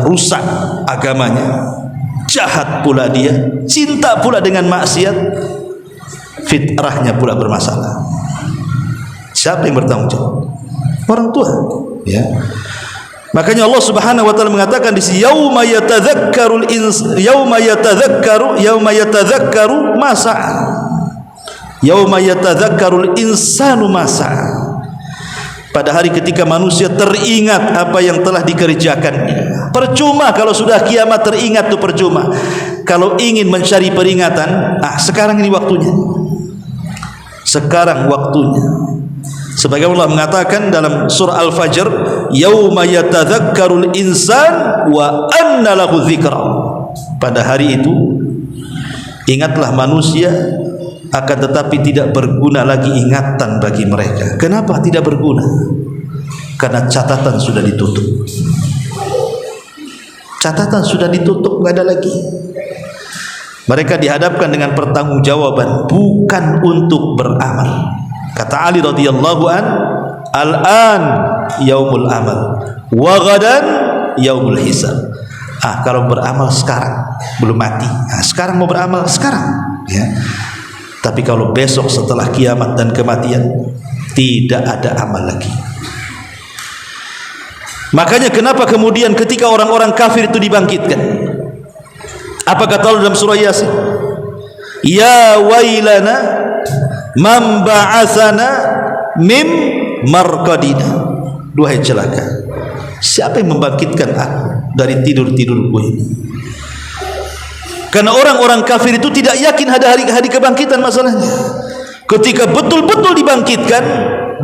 rusak agamanya, jahat pula dia, cinta pula dengan maksiat, fitrahnya pula bermasalah. Siapa yang bertanggung jawab? Orang tua, ya. Makanya Allah Subhanahu wa taala mengatakan di sini yauma yatadzakkaru ma sa'a. Yauma yatadzakkarul insanu ma sa'a. Pada hari ketika manusia teringat apa yang telah dikerjakannya. Percuma kalau sudah kiamat teringat itu percuma. Kalau ingin mencari peringatan, sekarang ini waktunya. Sekarang waktunya. Sebagaimana Allah mengatakan dalam surah Al-Fajr, yauma yatadzakkarul insan wa anna lahu dzikra. Pada hari itu ingatlah manusia, akan tetapi tidak berguna lagi ingatan bagi mereka. Kenapa tidak berguna? Karena catatan sudah ditutup. Catatan sudah ditutup, tidak ada lagi. Mereka dihadapkan dengan pertanggungjawaban bukan untuk beramal. Kata Ali radhiyallahu an, al-an yaumul amal wa ghadan yaumul hisab. Kalau beramal sekarang belum mati. Sekarang mau beramal sekarang, ya. Tapi kalau besok setelah kiamat dan kematian tidak ada amal lagi. Makanya kenapa kemudian ketika orang-orang kafir itu dibangkitkan, apa kata Allah dalam surah Yasin? Ya wailana man ba'atsana mim marqadina. Duhai celaka, siapa yang membangkitkan aku dari tidur-tidurku ini? Karena orang-orang kafir itu tidak yakin ada hari kebangkitan masalahnya. Ketika betul-betul dibangkitkan,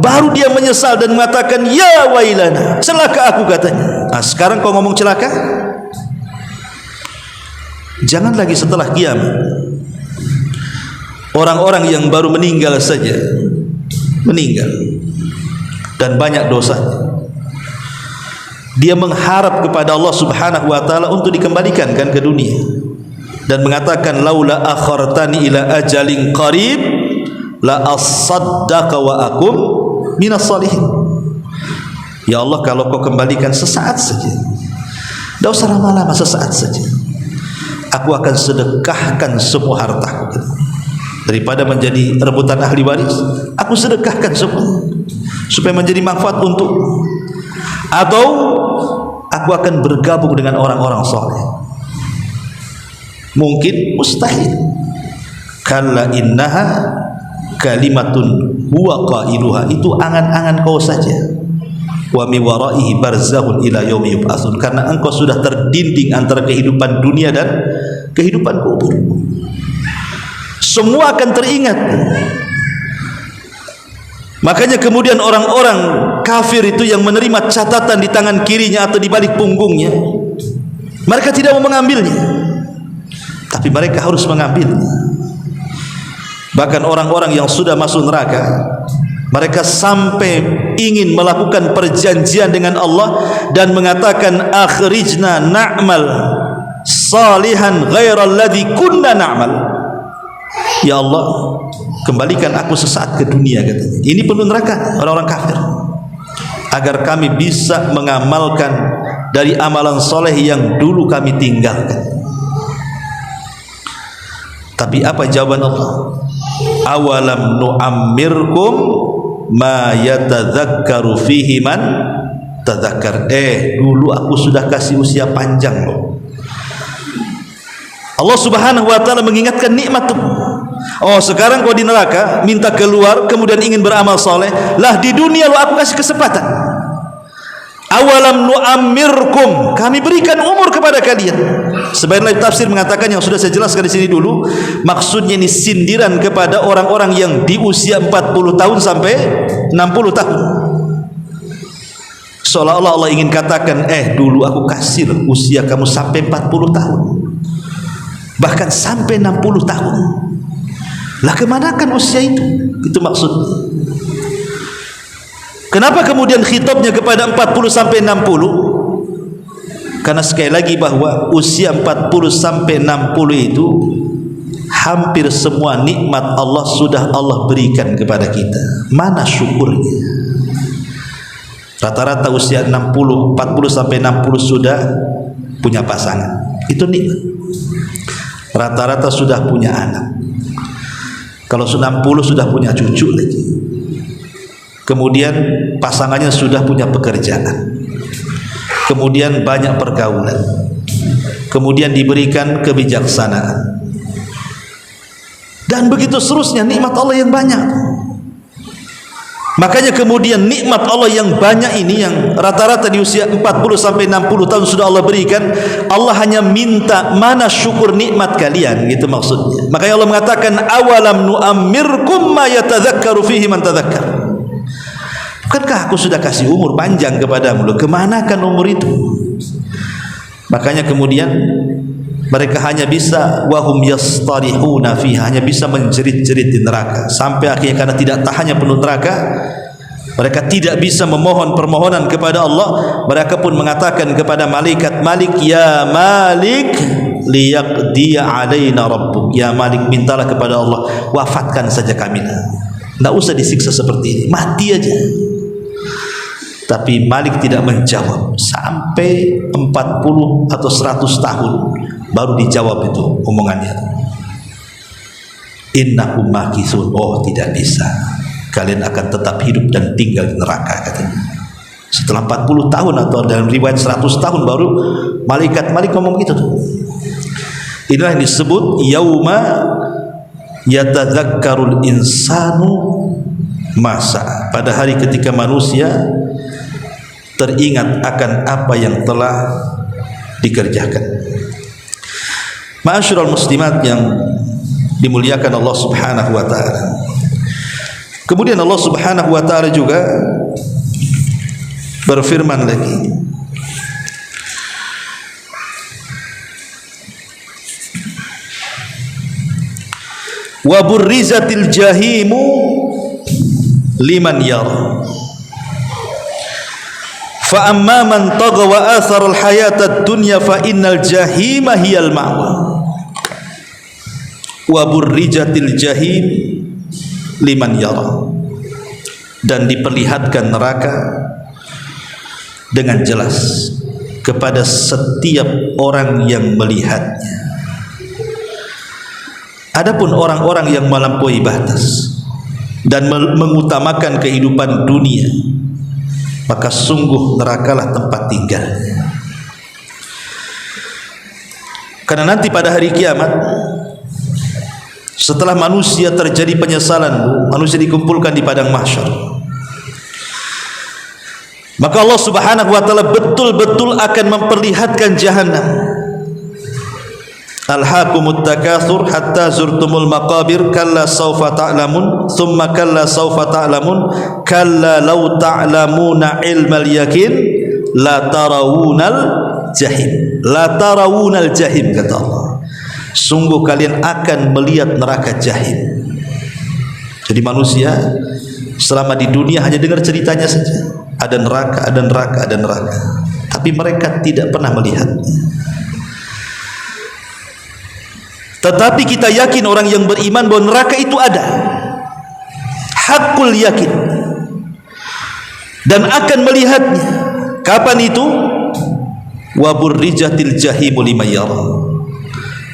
baru dia menyesal dan mengatakan ya wailana, celaka aku katanya. Sekarang kau ngomong celaka? Jangan lagi setelah kiamat. Orang-orang yang baru meninggal saja, meninggal dan banyak dosanya, dia mengharap kepada Allah Subhanahu wa taala untuk dikembalikan kan ke dunia, dan mengatakan laula akhartani ila ajalin qarib la asaddaqa wa akum minas salihin. Ya Allah, kalau kau kembalikan sesaat saja, tidak usah lama-lama, sesaat saja, aku akan sedekahkan semua hartaku. Daripada menjadi rebutan ahli waris, aku sedekahkan semua supaya menjadi manfaat untuk. Atau aku akan bergabung dengan orang-orang soleh. Mungkin mustahil. Kalla innaha kalimatun huwa qailuha, itu angan-angan kau saja. Wa mi waraihi barzakhun ila yaumi yub'atsun, karena engkau sudah terdinding antara kehidupan dunia dan kehidupan kubur. Semua akan teringat. Makanya kemudian orang-orang kafir itu yang menerima catatan di tangan kirinya atau di balik punggungnya, mereka tidak mau mengambilnya, tapi mereka harus mengambilnya. Bahkan orang-orang yang sudah masuk neraka, mereka sampai ingin melakukan perjanjian dengan Allah dan mengatakan akhrijna na'mal salihan ghairal ladzi kunna na'mal. Ya Allah, kembalikan aku sesaat ke dunia katanya. Ini penuh neraka orang-orang kafir, agar kami bisa mengamalkan dari amalan soleh yang dulu kami tinggalkan. Tapi apa jawaban Allah? Awalam nu'ammirkum ma yatadzakkaru fihi man tadzakkar. Dulu aku sudah kasih usia panjang loh. Allah Subhanahu wa taala mengingatkan nikmat itu. Sekarang kau di neraka minta keluar, kemudian ingin beramal soleh. Lah di dunia lo aku kasih kesempatan. Awalam nu'ammirkum, kami berikan umur kepada kalian. Sebagian tafsir mengatakan, yang sudah saya jelaskan di sini dulu, maksudnya ini sindiran kepada orang-orang yang di usia 40 tahun sampai 60 tahun. Seolah-olah Allah ingin katakan, dulu aku kasih usia kamu sampai 40 tahun, bahkan sampai 60 tahun. Lah kemanakan usia itu? Itu maksudnya. Kenapa kemudian khitabnya kepada 40 sampai 60? Karena sekali lagi bahwa usia 40 sampai 60 itu hampir semua nikmat Allah sudah Allah berikan kepada kita. Mana syukurnya? Rata-rata usia 40 sampai 60 sudah punya pasangan. Itu nikmat. Rata-rata sudah punya anak. Kalau sudah 60 sudah punya cucu lagi. Kemudian pasangannya sudah punya pekerjaan. kemudian banyak pergaulan, kemudian diberikan kebijaksanaan, dan begitu seterusnya nikmat Allah yang banyak. Makanya kemudian nikmat Allah yang banyak ini, yang rata-rata di usia 40 sampai 60 tahun sudah Allah berikan, Allah hanya minta mana syukur nikmat kalian, gitu maksudnya. Makanya Allah mengatakan awalam nu'ammirkum ma yatadzakkaru fihi man tadzakkar. Bukankah aku sudah kasih umur panjang kepadamu? Kemanakan umur itu? Makanya kemudian mereka hanya bisa wahum yastarihuna fiha, hanya bisa menjerit-jerit di neraka, sampai akhirnya karena tidak tahannya penuh neraka, mereka tidak bisa memohon permohonan kepada Allah. Mereka pun mengatakan kepada malaikat, Malik, ya Malik liyaqdiya alaina rabbuk, ya Malik, mintalah kepada Allah, wafatkan saja kami, tidak usah disiksa seperti ini, mati aja. Tapi Malik tidak menjawab sampai 40 atau 100 tahun baru dijawab itu omongannya. Innakum makisun, oh tidak bisa, kalian akan tetap hidup dan tinggal di neraka, katanya. Setelah 40 tahun atau dalam riwayat 100 tahun baru malaikat ngomong begitu tuh. Inilah yang disebut yauma yatadzakkarul insanu masa, pada hari ketika manusia teringat akan apa yang telah dikerjakan. Ma'asyiral muslimat yang dimuliakan Allah Subhanahu wa taala. Kemudian Allah Subhanahu wa taala juga berfirman lagi, wa burrizatil jahimu liman yara fa amma man tagha wa athara al hayatad dunya fa innal jahima hiyal ma'wa. Wa burrijatil jahim liman yara, dan diperlihatkan neraka dengan jelas kepada setiap orang yang melihatnya. Adapun orang-orang yang melampaui batas dan mengutamakan kehidupan dunia, maka sungguh nerakalah tempat tinggalnya. Karena nanti pada hari kiamat, setelah manusia terjadi penyesalan, manusia dikumpulkan di padang mahsyar, maka Allah Subhanahu wa taala betul-betul akan memperlihatkan jahannam. Alhaakumut takatsur hatta zurtumul maqabir, kalla sawfa ta'lamun, thumma kalla sawfa ta'lamun, kalla law ta'lamuna ilmal yakin la tarawunal jahim, la tarawunal jahim, kata Allah, sungguh kalian akan melihat neraka jahim. Jadi manusia selama di dunia hanya dengar ceritanya saja, ada neraka, ada neraka, ada neraka, tapi mereka tidak pernah melihatnya. Tetapi kita yakin, orang yang beriman, bahwa neraka itu ada, hakul yakin, dan akan melihatnya. Kapan itu? Wa burrijatil jahimu liman yara,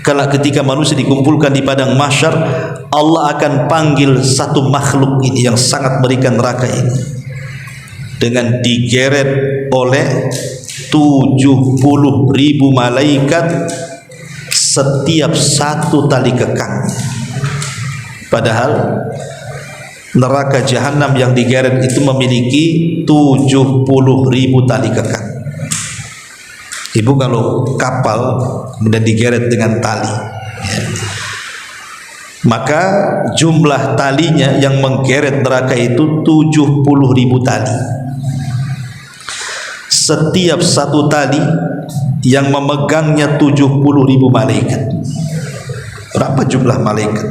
kala ketika manusia dikumpulkan di padang mahsyar, Allah akan panggil satu makhluk ini yang sangat mengerikan, neraka ini, dengan digeret oleh 70.000 malaikat setiap satu tali kekang. Padahal neraka jahanam yang digeret itu memiliki 70.000 tali kekang. Ibu kalau kapal kemudian digeret dengan tali, maka jumlah talinya yang menggeret neraka itu 70.000 tali. Setiap satu tali yang memegangnya 70.000 malaikat. Berapa jumlah malaikat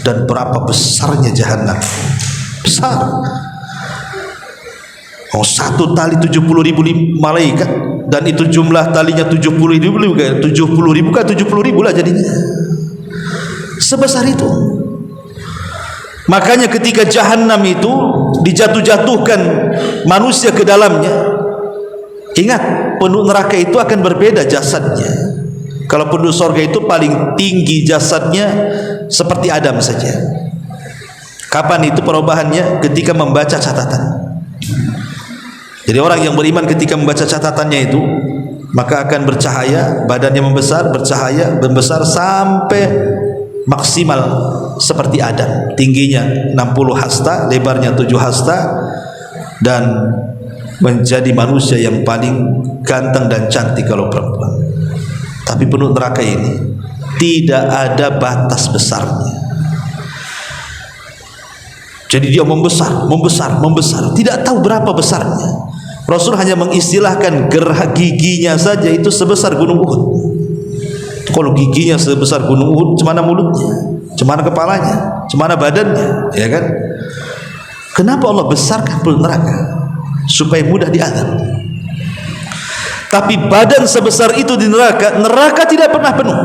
dan berapa besarnya jahanam? Besar. Oh, satu tali 70.000 malaikat, dan itu jumlah talinya 70.000 kan 70.000 lah jadinya. Sebesar itu. Makanya ketika jahanam itu dijatuh-jatuhkan manusia ke dalamnya, ingat, penduduk neraka itu akan berbeda jasadnya. Kalau penduduk surga itu paling tinggi jasadnya seperti Adam saja. Kapan itu perubahannya? Ketika membaca catatan. Jadi orang yang beriman ketika membaca catatannya itu, maka akan bercahaya, badannya membesar, bercahaya, membesar sampai maksimal seperti Adam. Tingginya 60 hasta, lebarnya 7 hasta, dan menjadi manusia yang paling ganteng dan cantik kalau perempuan. Tapi penduduk neraka ini tidak ada batas besarnya. Jadi dia membesar, tidak tahu berapa besarnya. Rasul hanya mengistilahkan gerah giginya saja itu sebesar gunung Uhud. Kalau giginya sebesar gunung Uhud, cemana mulutnya, cemana kepalanya, cemana badannya, ya kan? Kenapa Allah besarkan penduduk neraka? Supaya mudah diazab. Tapi badan sebesar itu di neraka, neraka tidak pernah penuh.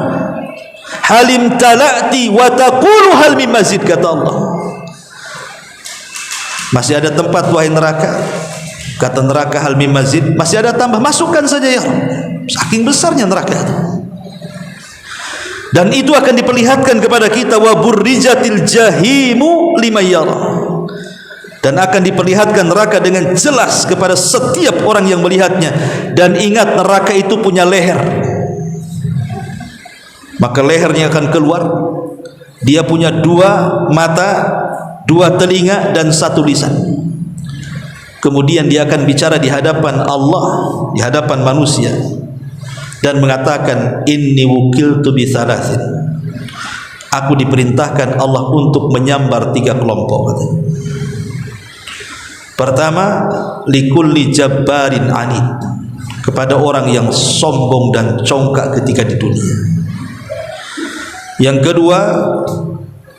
Halim talati wa taqulu hal min mazid, kata Allah. Masih ada tempat wahai neraka? Kata neraka, hal min mazid, masih ada tambah, masukkan saja ya. Saking besarnya neraka itu. Dan itu akan diperlihatkan kepada kita, wa burrijatil jahimu liman yara. Dan akan diperlihatkan neraka dengan jelas kepada setiap orang yang melihatnya. Dan ingat, neraka itu punya leher, maka lehernya akan keluar. Dia punya 2 mata, 2 telinga, dan 1 lisan. Kemudian dia akan bicara di hadapan Allah, di hadapan manusia, dan mengatakan, inni wukiltu bi thalathin. Aku diperintahkan Allah untuk menyambar 3 kelompok. Pertama, likulli jabbarin anid, kepada orang yang sombong dan congkak ketika di dunia. Yang kedua,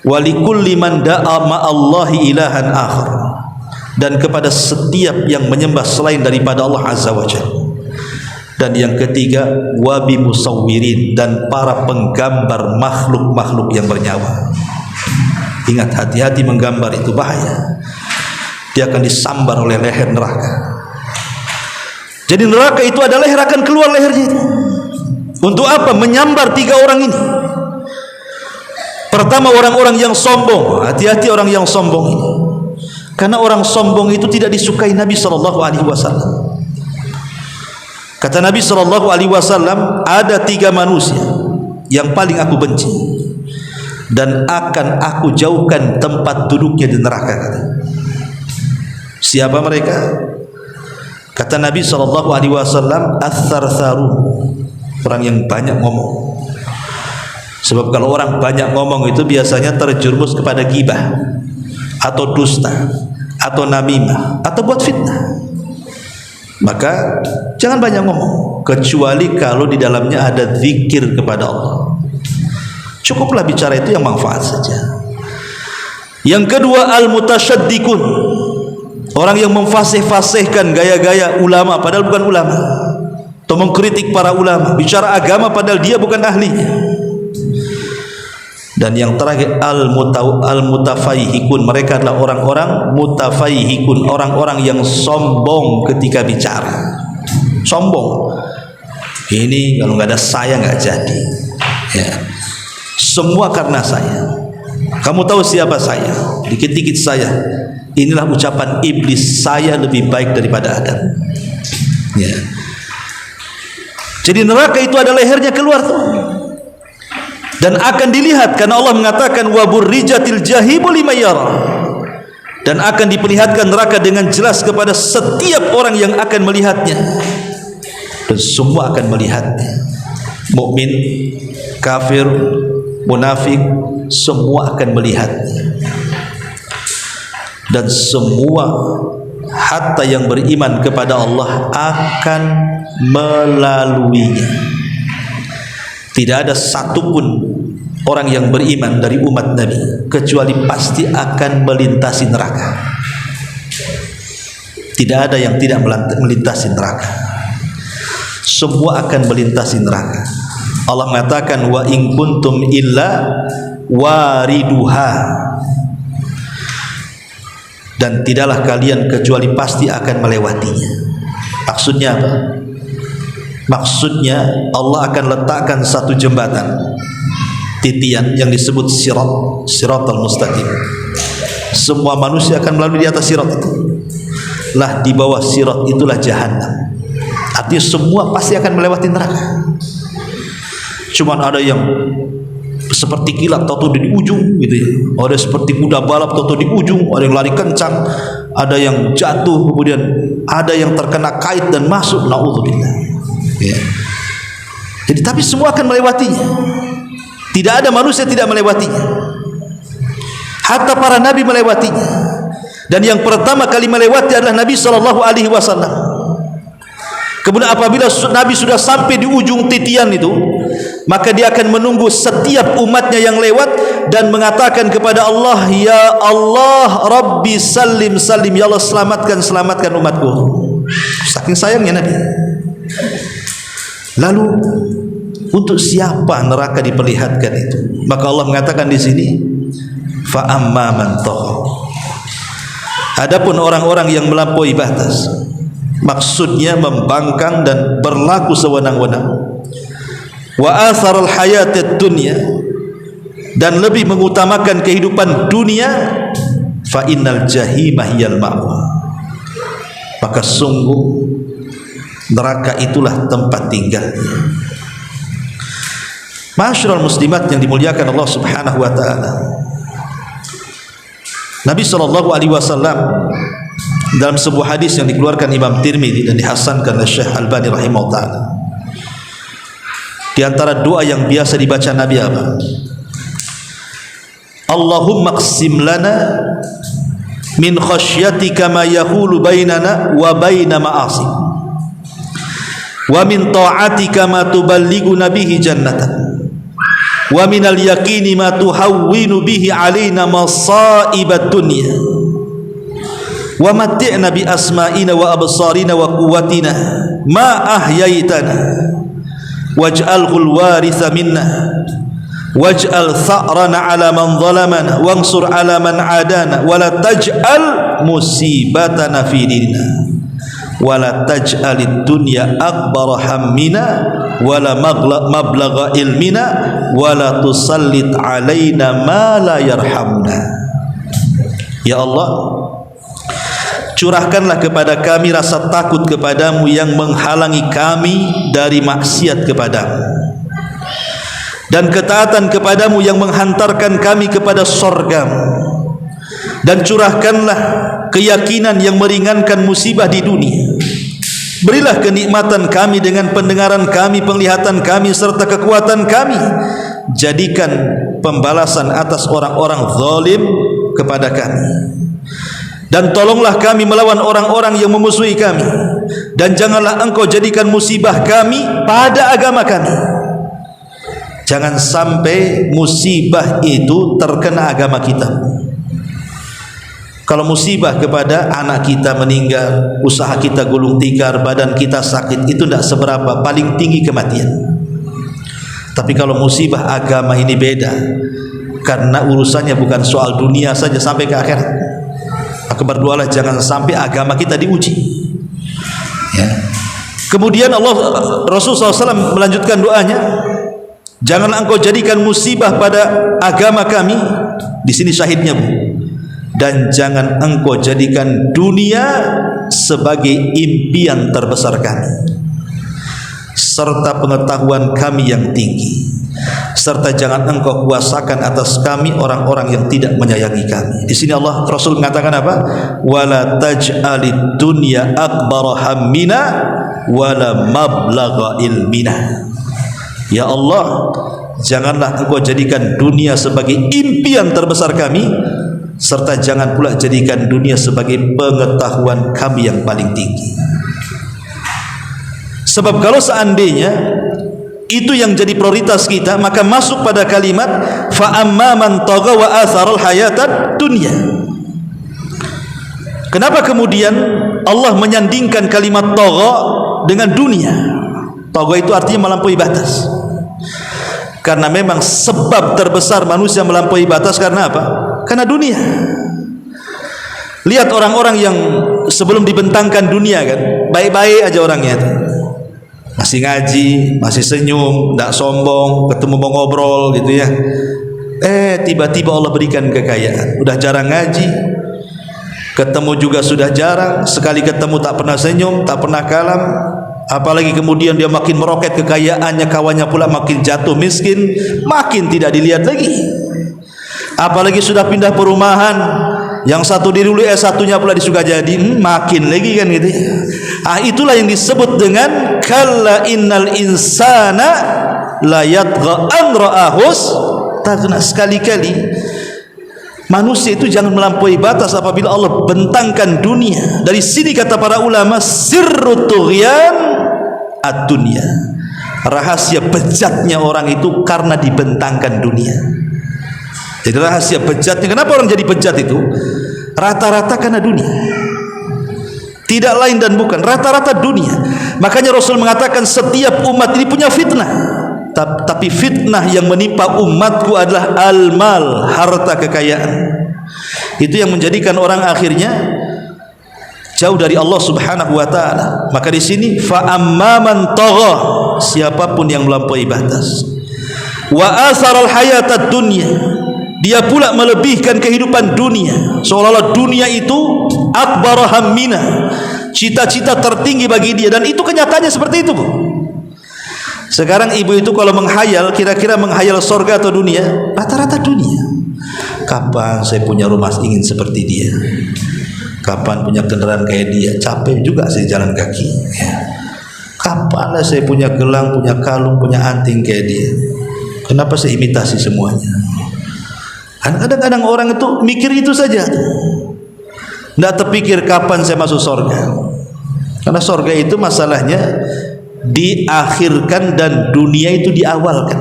walikulli man da'a ma'allahi ilahan akhar, dan kepada setiap yang menyembah selain daripada Allah Azza wa Jalla. Dan yang ketiga, wabi musawwirin, dan para penggambar makhluk-makhluk yang bernyawa. Ingat, hati-hati menggambar, itu bahaya. Dia akan disambar oleh leher neraka. Jadi neraka itu ada leher, akan keluar lehernya itu. Untuk apa? Menyambar 3 orang ini. Pertama, orang-orang yang sombong. Hati-hati orang yang sombong ini, karena orang sombong itu tidak disukai Nabi SAW. Kata Nabi SAW, ada 3 manusia yang paling aku benci, dan akan aku jauhkan tempat duduknya di neraka. Siapa mereka? Kata Nabi SAW, ats-tsartsarun, orang yang banyak ngomong. Sebab kalau orang banyak ngomong itu biasanya terjerumus kepada ghibah, atau dusta, atau namimah, atau buat fitnah. Maka jangan banyak ngomong, kecuali kalau di dalamnya ada zikir kepada Allah. Cukuplah bicara itu yang manfaat saja. Yang kedua, al-mutasyaddiqun, orang yang memfasih-fasihkan gaya-gaya ulama padahal bukan ulama, atau mengkritik para ulama, bicara agama padahal dia bukan ahlinya. Dan yang terakhir, al-mutafaihikun, mereka adalah orang-orang mutafaihikun, orang-orang yang sombong ketika bicara. Sombong, ini kalau nggak ada saya nggak jadi, ya. Semua karena saya. Kamu tahu siapa saya? Dikit-dikit saya. Inilah ucapan iblis, saya lebih baik daripada Adam, ya. Jadi neraka itu ada lehernya keluar tuh, dan akan dilihat, karena Allah mengatakan wa burrijatil jahimu liman yara, dan akan diperlihatkan neraka dengan jelas kepada setiap orang yang akan melihatnya. Dan semua akan melihatnya, mukmin, kafir, munafik, semua akan melihatnya. Dan semua, hatta yang beriman kepada Allah, akan melaluinya. Tidak ada satupun orang yang beriman dari umat Nabi kecuali pasti akan melintasi neraka. Tidak ada yang tidak melintasi neraka. Semua akan melintasi neraka. Allah mengatakan, wa in kuntum illa wariduha, dan tidaklah kalian kecuali pasti akan melewatinya. Maksudnya apa? Maksudnya Allah akan letakkan satu jembatan, titian yang disebut siratal mustaqim. Semua manusia akan melalui di atas sirat itu. lah di bawah sirat itulah jahannam. Artinya semua pasti akan melewati neraka. Cuman ada yang seperti kilat tahu di ujung gitu ya. Ada seperti kuda balap tahu di ujung, ada yang lari kencang, ada yang jatuh, kemudian ada yang terkena kait dan masuk, naudzubillah. Ya. Jadi tapi semua akan melewatinya. Tidak ada manusia tidak melewatinya. Hatta para nabi melewatinya. Dan yang pertama kali melewati adalah Nabi SAW. Kemudian apabila Nabi sudah sampai di ujung titian itu, maka dia akan menunggu setiap umatnya yang lewat dan mengatakan kepada Allah, ya Allah, Rabbi salim salim, ya Allah selamatkan umatku. Saking sayangnya Nabi. Lalu untuk siapa neraka diperlihatkan itu? Maka Allah mengatakan di sini, fa amma man tagha. Adapun orang-orang yang melampaui batas, maksudnya membangkang dan berlaku sewenang-wenang, wa atharal hayatid dunya, dan lebih mengutamakan kehidupan dunia, fa innal jahimah hiyal ma'wa. Maka sungguh neraka itulah tempat tinggalnya. Ma'asyiral muslimat yang dimuliakan Allah Subhanahu wa taala, Nabi SAW dalam sebuah hadis yang dikeluarkan Imam Tirmidzi dan dihasankan oleh Syekh Albani rahimahullah, di antara doa yang biasa dibaca Nabi apa? Allahumma qsim lana min khasyatika ma yahulu bainana wa baina ma'asik, wa min ta'atika ma tuballighuna bihi jannatak, wa minal yaqini ma tuhawwinu bihi alaina masaibat dunya, wa matti'na bi asma'ina wa absarina wa quwwatina ma ahyaitana, waj'alhu al-waritha minna, waj'al tha'rana 'ala man zalamana, wansur 'ala man 'adana, wa la taj'al musibatana fi dinina, wala taj'alid dunya akbar hammina wala mablagha ilmina wala tusallit alaina ma la yarhamna. Ya Allah, curahkanlah kepada kami rasa takut kepadamu yang menghalangi kami dari maksiat kepadamu, dan ketaatan kepadamu yang menghantarkan kami kepada surgamu, dan curahkanlah keyakinan yang meringankan musibah di dunia. Berilah kenikmatan kami dengan pendengaran kami, penglihatan kami, serta kekuatan kami. Jadikan pembalasan atas orang-orang zalim kepada kami, dan tolonglah kami melawan orang-orang yang memusuhi kami, dan janganlah engkau jadikan musibah kami pada agama kami. Jangan sampai musibah itu terkena agama kita. Kalau musibah kepada anak kita meninggal, usaha kita gulung tikar, badan kita sakit, itu tidak seberapa, paling tinggi kematian. Tapi kalau musibah agama ini beda, karena urusannya bukan soal dunia saja sampai ke akhirat. Maka berdoalah jangan sampai agama kita diuji. Ya. Kemudian Rasulullah SAW melanjutkan doanya, janganlah engkau jadikan musibah pada agama kami. Di sini syahidnya, Bu. Dan jangan engkau jadikan dunia sebagai impian terbesar kami, serta pengetahuan kami yang tinggi, serta jangan engkau kuasakan atas kami orang-orang yang tidak menyayangi kami. Di sini Allah Rasul mengatakan apa? Wala taj'alid dunya akbar hammina wala mablagha ilmina. Ya Allah, janganlah engkau jadikan dunia sebagai impian terbesar kami, serta jangan pula jadikan dunia sebagai pengetahuan kami yang paling tinggi. Sebab kalau seandainya itu yang jadi prioritas kita, maka masuk pada kalimat fa amma man tagha wa atharal hayatad dunya. Kenapa kemudian Allah menyandingkan kalimat tagha dengan dunia? Tagha itu artinya melampaui batas. Karena memang sebab terbesar manusia melampaui batas karena apa? Karena dunia. Lihat orang-orang yang sebelum dibentangkan dunia kan, baik-baik aja orangnya, masih ngaji, masih senyum, tidak sombong, ketemu mau ngobrol gitu ya. Tiba-tiba Allah berikan kekayaan, udah jarang ngaji, Ketemu juga sudah jarang, sekali ketemu tak pernah senyum, tak pernah kalam. Apalagi kemudian dia makin meroket kekayaannya, kawannya pula makin jatuh miskin, makin tidak dilihat lagi. Apalagi sudah pindah perumahan, yang satu dirului S1-nya pula disuka jadi, makin lagi kan gitu. Itulah yang disebut dengan kalla innal insana la yatgha an ra'ahus taghna. Sekali-kali manusia itu jangan melampaui batas apabila Allah bentangkan dunia. Dari sini kata para ulama, sirru tughyan ad-dunya, rahasia bejatnya orang itu karena dibentangkan dunia. Jadi rahasia bejatnya, kenapa orang jadi bejat itu? Rata-rata karena dunia, tidak lain dan bukan, rata-rata dunia. Makanya Rasul mengatakan setiap umat ini punya fitnah, tapi fitnah yang menimpa umatku adalah al-mal, harta kekayaan. Itu yang menjadikan orang akhirnya jauh dari Allah Subhanahu wa taala. Maka di sini fa amman tagha, siapapun yang melampaui batas, wa asaral hayatad dunya, dia pula melebihkan kehidupan dunia, seolah-olah dunia itu akbar hammina, cita-cita tertinggi bagi dia. Dan itu kenyataannya seperti itu, Bu. Sekarang ibu itu kalau menghayal, kira-kira menghayal surga atau dunia? Rata-rata dunia. Kapan saya punya rumah ingin seperti dia? Kapan punya kendaraan kayak dia? Capek juga saya jalan kaki. Kapan lah saya punya gelang, punya kalung, punya anting kayak dia? Kenapa saya imitasi semuanya? Kadang-kadang orang itu mikir itu saja, tidak terpikir kapan saya masuk surga. Karena surga itu masalahnya diakhirkan dan dunia itu diawalkan.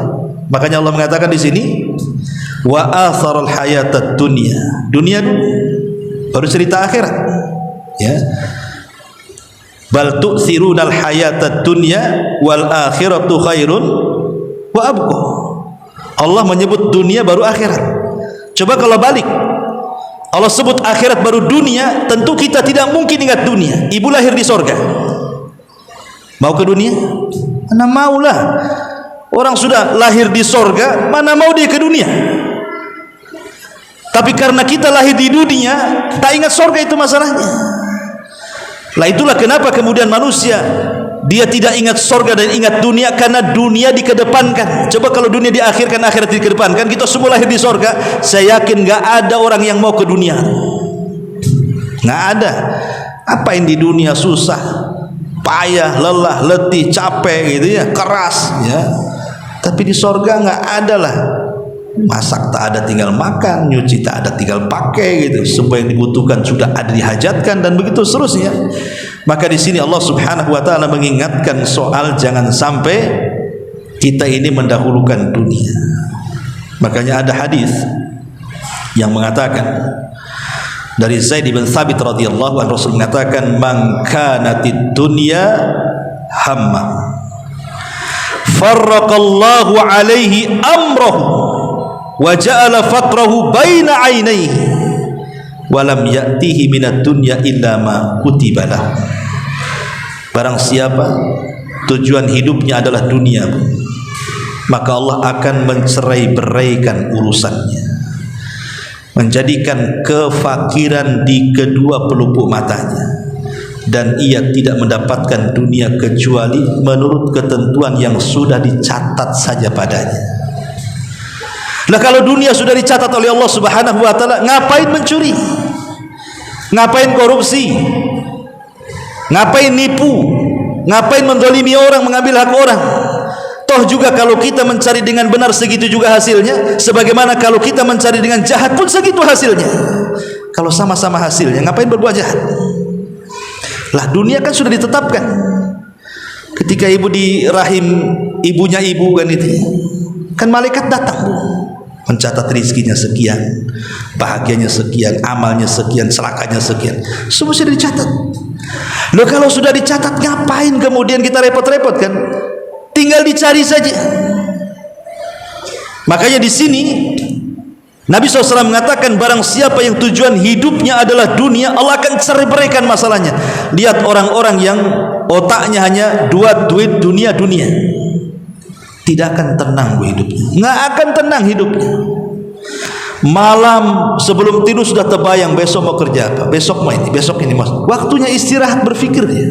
Makanya Allah mengatakan di sini, wa atharal hayatad dunya. Dunia dulu, baru cerita akhirat. Ya. Bal tu'thirunal hayatad dunya wal akhiratu khairun wa abqa. Allah menyebut dunia baru akhirat. Coba kalau balik, Allah sebut akhirat baru dunia, tentu kita tidak mungkin ingat dunia. Ibu lahir di sorga, mau ke dunia? Mana maulah. Orang sudah lahir di sorga, mana mau dia ke dunia? Tapi karena kita lahir di dunia, tak ingat sorga, itu masalahnya. Lah itulah kenapa kemudian manusia dia tidak ingat sorga dan ingat dunia, karena dunia dikedepankan. Coba kalau dunia diakhirkan, akhirat dikedepankan, kita semua lahir di sorga, saya yakin gak ada orang yang mau ke dunia. Gak ada. Apa yang di dunia susah, payah, lelah, letih, capek gitu ya, keras ya. Tapi di sorga gak ada lah. Masak tak ada tinggal makan, nyuci tak ada tinggal pakai gitu. Semua yang dibutuhkan sudah ada, dihajatkan, dan begitu seterusnya. Maka di sini Allah Subhanahu wa taala mengingatkan soal jangan sampai kita ini mendahulukan dunia. Makanya ada hadis yang mengatakan dari Zaid bin Thabit radhiyallahu anhu, Rasul mengatakan, "Man kanatid dunya hamma farraqallahu alaihi amrahu wa ja'ala faqrahu baina 'ainaihi wa lam ya'tihi minad dunya illa ma kutiba lahu." Barang siapa tujuan hidupnya adalah dunia, maka Allah akan mencerai-beraikan urusannya, menjadikan kefakiran di kedua pelupuk matanya, dan ia tidak mendapatkan dunia kecuali menurut ketentuan yang sudah dicatat saja padanya. Lah kalau dunia sudah dicatat oleh Allah Subhanahu wa taala, ngapain mencuri? Ngapain korupsi? Ngapain nipu? Ngapain mendolimi orang, mengambil hak orang? Toh juga kalau kita mencari dengan benar, segitu juga hasilnya. Sebagaimana kalau kita mencari dengan jahat pun segitu hasilnya. Kalau sama-sama hasilnya, ngapain berbuat jahat? Lah dunia kan sudah ditetapkan. Ketika ibu di rahim ibunya ibu kan itu, kan malaikat datang mencatat rizkinya sekian, bahagianya sekian, amalnya sekian, celakanya sekian, semua sudah dicatat. Loh kalau sudah dicatat, ngapain kemudian kita repot-repot kan? Tinggal dicari saja. Makanya di sini Nabi SAW mengatakan, barang siapa yang tujuan hidupnya adalah dunia, Allah akan cerai-beraikan masalahnya. Lihat orang-orang yang otaknya hanya duit, dunia, tidak akan tenang hidupnya, nggak akan tenang hidupnya. Malam sebelum tidur sudah terbayang besok mau kerja apa, besok ini mas. Waktunya istirahat berpikir dia.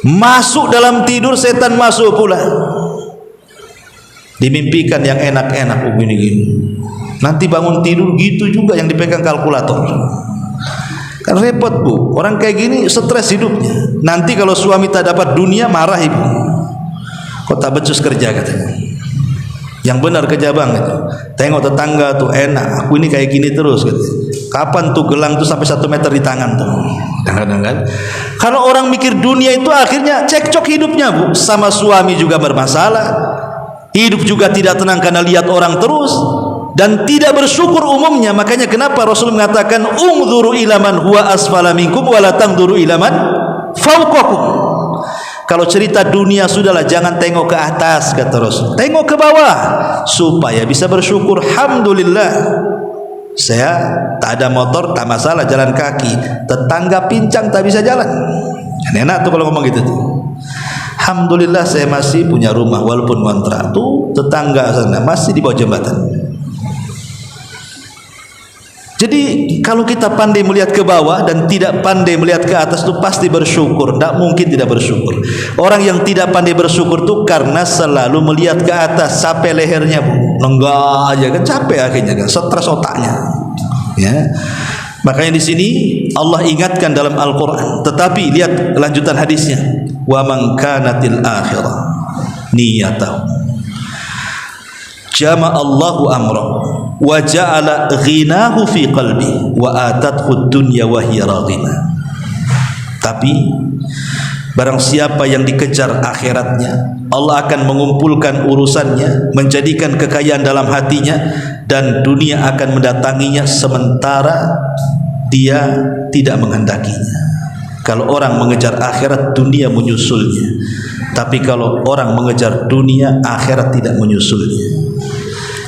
Masuk dalam tidur setan masuk pula. Dimimpikan yang enak-enak begini-gini. Nanti bangun tidur gitu juga yang dipegang kalkulator. Kan repot bu, orang kayak gini stres hidupnya. Nanti kalau suami tak dapat dunia marah ibu. Kok tak becus kerja katanya. Yang benar kerja bang itu. Tengok tetangga tuh enak, aku ini kayak gini terus gitu. Kapan tuh gelang tuh sampai 1 meter di tangan tuh. Kadang-kadang kan. Kalau orang mikir dunia itu akhirnya cekcok hidupnya bu. Sama suami juga bermasalah. Hidup juga tidak tenang karena lihat orang terus. Dan tidak bersyukur umumnya. Makanya kenapa Rasul mengatakan ungzuru ila man huwa asfala minkum wa la tangzuru ila man fawqakum. Kalau cerita dunia sudahlah, jangan tengok ke atas kata Rasul, tengok ke bawah supaya bisa bersyukur. Alhamdulillah saya tak ada motor, tak masalah, jalan kaki. Tetangga pincang tak bisa jalan, kan enak tuh kalau ngomong gitu tuh. Alhamdulillah saya masih punya rumah walaupun kontrak. Tuh tetangga sana masih di bawah jembatan. Jadi kalau kita pandai melihat ke bawah dan tidak pandai melihat ke atas itu pasti bersyukur. Tidak mungkin tidak bersyukur. Orang yang tidak pandai bersyukur itu karena selalu melihat ke atas sampai lehernya nenggak aja kan, capek akhirnya kan, stres otaknya. Ya. Makanya di sini Allah ingatkan dalam Al-Quran. Tetapi lihat lanjutan hadisnya. Wa man kanatil akhirah niyatahu jama Allahu amra wa ja'ala ghinahu fi qalbi wa atathu dunya wa hiya raghina. Tapi barang siapa yang dikejar akhiratnya, Allah akan mengumpulkan urusannya, menjadikan kekayaan dalam hatinya, dan dunia akan mendatanginya sementara dia tidak menghendakinya. Kalau orang mengejar akhirat, dunia menyusulnya. Tapi kalau orang mengejar dunia, akhirat tidak menyusulnya.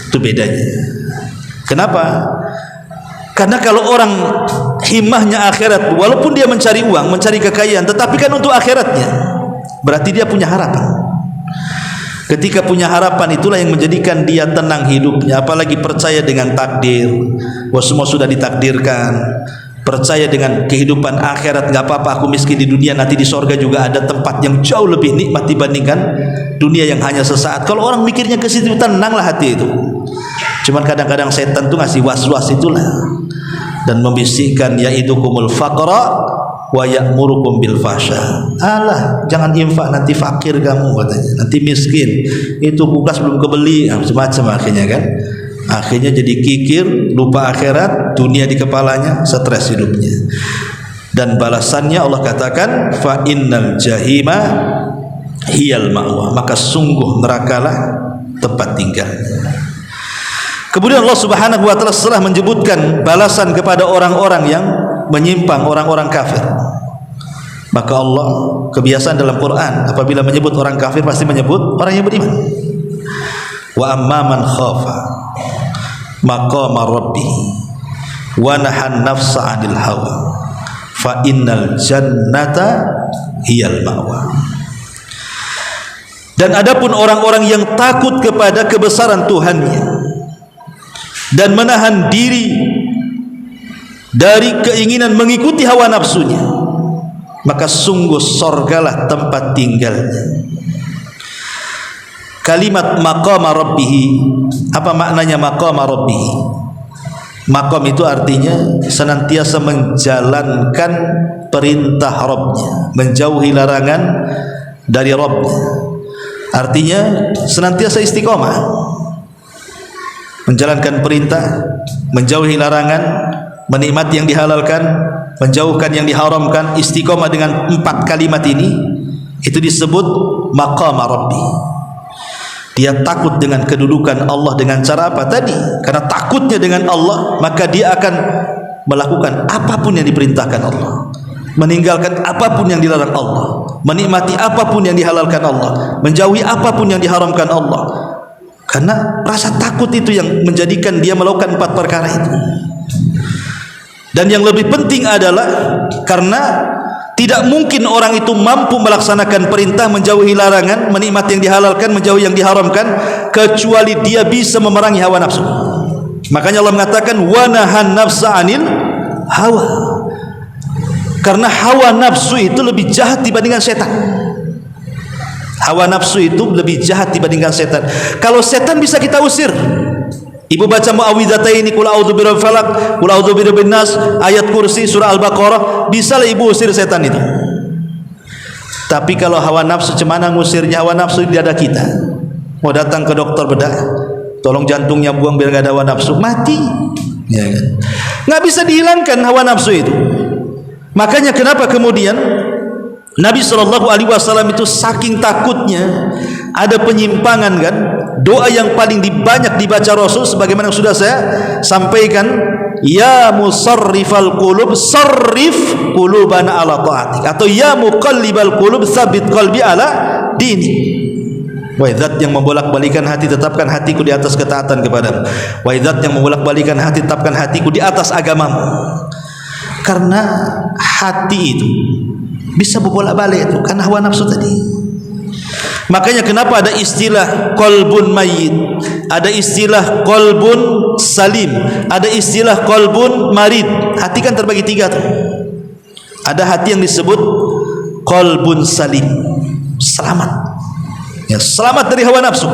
Itu bedanya. Kenapa? Karena kalau orang himmahnya akhirat, walaupun dia mencari uang, mencari kekayaan, tetapi kan untuk akhiratnya, berarti dia punya harapan. Ketika punya harapan, itulah yang menjadikan dia tenang hidupnya. Apalagi percaya dengan takdir, bahwa semua sudah ditakdirkan. Percaya dengan kehidupan akhirat, nggak apa-apa aku miskin di dunia, nanti di sorga juga ada tempat yang jauh lebih nikmat dibandingkan dunia yang hanya sesaat. Kalau orang mikirnya ke situ, tenanglah hati itu. Cuman kadang-kadang setan tuh ngasih was-was itulah, dan membisikkan yaidukumul faqra wa ya'murukum bil fahsya. Alah, jangan infak nanti fakir kamu katanya, nanti miskin. Itu kulkas belum kebeli, macam-macam akhirnya kan. Akhirnya jadi kikir, lupa akhirat, dunia di kepalanya, stres hidupnya. Dan balasannya Allah katakan fa innal jahima hiyal ma'wa, maka sungguh nerakalah tempat tinggalnya. Kemudian Allah Subhanahu wa taala setelah menyebutkan balasan kepada orang-orang yang menyimpang, orang-orang kafir, maka Allah kebiasaan dalam Quran apabila menyebut orang kafir pasti menyebut orang yang beriman. Wa amma man khafa maqama rabbih wa nahan nafsa 'anil hawa fa innal jannata hiyal ma'wa. Dan adapun orang-orang yang takut kepada kebesaran Tuhannya dan menahan diri dari keinginan mengikuti hawa nafsunya, maka sungguh sorgalah tempat tinggalnya. Kalimat maqama rabbih, apa maknanya maqama rabbih? Maqam itu artinya senantiasa menjalankan perintah Rabbnya, menjauhi larangan dari Rabbnya. Artinya senantiasa istiqomah, menjalankan perintah, menjauhi larangan, menikmati yang dihalalkan, menjauhkan yang diharamkan. Istiqomah dengan 4 kalimat ini, itu disebut maqama rabbih. Dia takut dengan kedudukan Allah dengan cara apa tadi? Karena takutnya dengan Allah, maka dia akan melakukan apapun yang diperintahkan Allah, meninggalkan apapun yang dilarang Allah, menikmati apapun yang dihalalkan Allah, menjauhi apapun yang diharamkan Allah. Karena rasa takut itu yang menjadikan dia melakukan 4 perkara itu. Dan yang lebih penting adalah karena tidak mungkin orang itu mampu melaksanakan perintah, menjauhi larangan, menikmati yang dihalalkan, menjauhi yang diharamkan, kecuali dia bisa memerangi hawa nafsu. Makanya Allah mengatakan wa nahan nafsa 'anil hawa. Karena hawa nafsu itu lebih jahat dibandingkan setan. Hawa nafsu itu lebih jahat dibandingkan setan. Kalau setan bisa kita usir. Ibu baca Muawwidhataini, qul a'udzu birabbil falaq, qul a'udzu birabbin nas, ayat kursi, surah Al-Baqarah, bisalah ibu usir setan itu. Tapi kalau hawa nafsu, cemana ngusirnya hawa nafsu di dada kita? Mau datang ke dokter bedah, tolong jantungnya buang biar gak ada hawa nafsu, mati. Ya kan? Nggak bisa dihilangkan hawa nafsu itu. Makanya kenapa kemudian Nabi SAW itu saking takutnya ada penyimpangan kan, doa yang paling banyak dibaca Rasul sebagaimana yang sudah saya sampaikan, ya musarrifal qulub sarrif qulubana ala ta'atik, atau ya muqallibal qulub tsabbit qalbi ala dini. Wahai zat yang membolak-balikan hati, tetapkan hatiku di atas ketaatan kepadamu. Wahai zat yang membolak-balikan hati, tetapkan hatiku di atas agamamu. Karena hati itu bisa berbolak-balik itu karena hawa nafsu tadi. Makanya kenapa ada istilah qalbun mayyit, ada istilah qalbun salim, ada istilah qalbun marid. Hati kan terbagi tiga tuh. Ada hati yang disebut qalbun salim, selamat, ya, selamat dari hawa nafsu.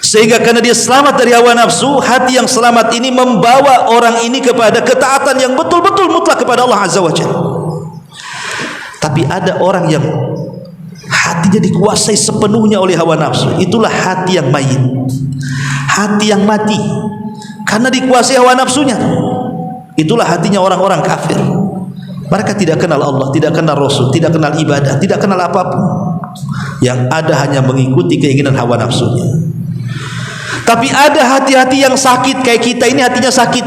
Sehingga karena dia selamat dari hawa nafsu, hati yang selamat ini membawa orang ini kepada ketaatan yang betul-betul mutlak kepada Allah Azza wa Jalla. Tapi ada orang yang hatinya dikuasai sepenuhnya oleh hawa nafsu, itulah hati yang mayit, hati yang mati karena dikuasai hawa nafsunya. Itulah hatinya orang-orang kafir. Mereka tidak kenal Allah, tidak kenal Rasul, tidak kenal ibadah, tidak kenal apapun. Yang ada hanya mengikuti keinginan hawa nafsunya. Tapi ada hati-hati yang sakit kayak kita ini, hatinya sakit.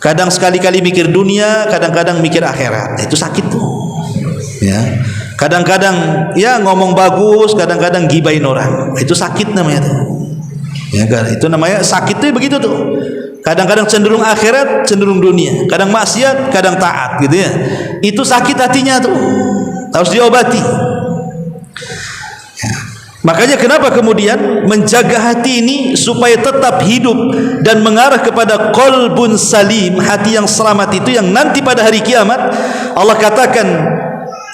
Kadang sekali-kali mikir dunia, kadang-kadang mikir akhirat. Itu sakit tuh. Ya. Kadang-kadang ya ngomong bagus, kadang-kadang gibain orang. Itu sakit namanya tuh. Ya kan? Itu namanya sakit tuh begitu tuh. Kadang-kadang cenderung akhirat, cenderung dunia. Kadang maksiat, kadang taat gitu ya. Itu sakit hatinya tuh. Harus diobati. Makanya kenapa kemudian menjaga hati ini supaya tetap hidup dan mengarah kepada qalbun salim, hati yang selamat itu yang nanti pada hari kiamat Allah katakan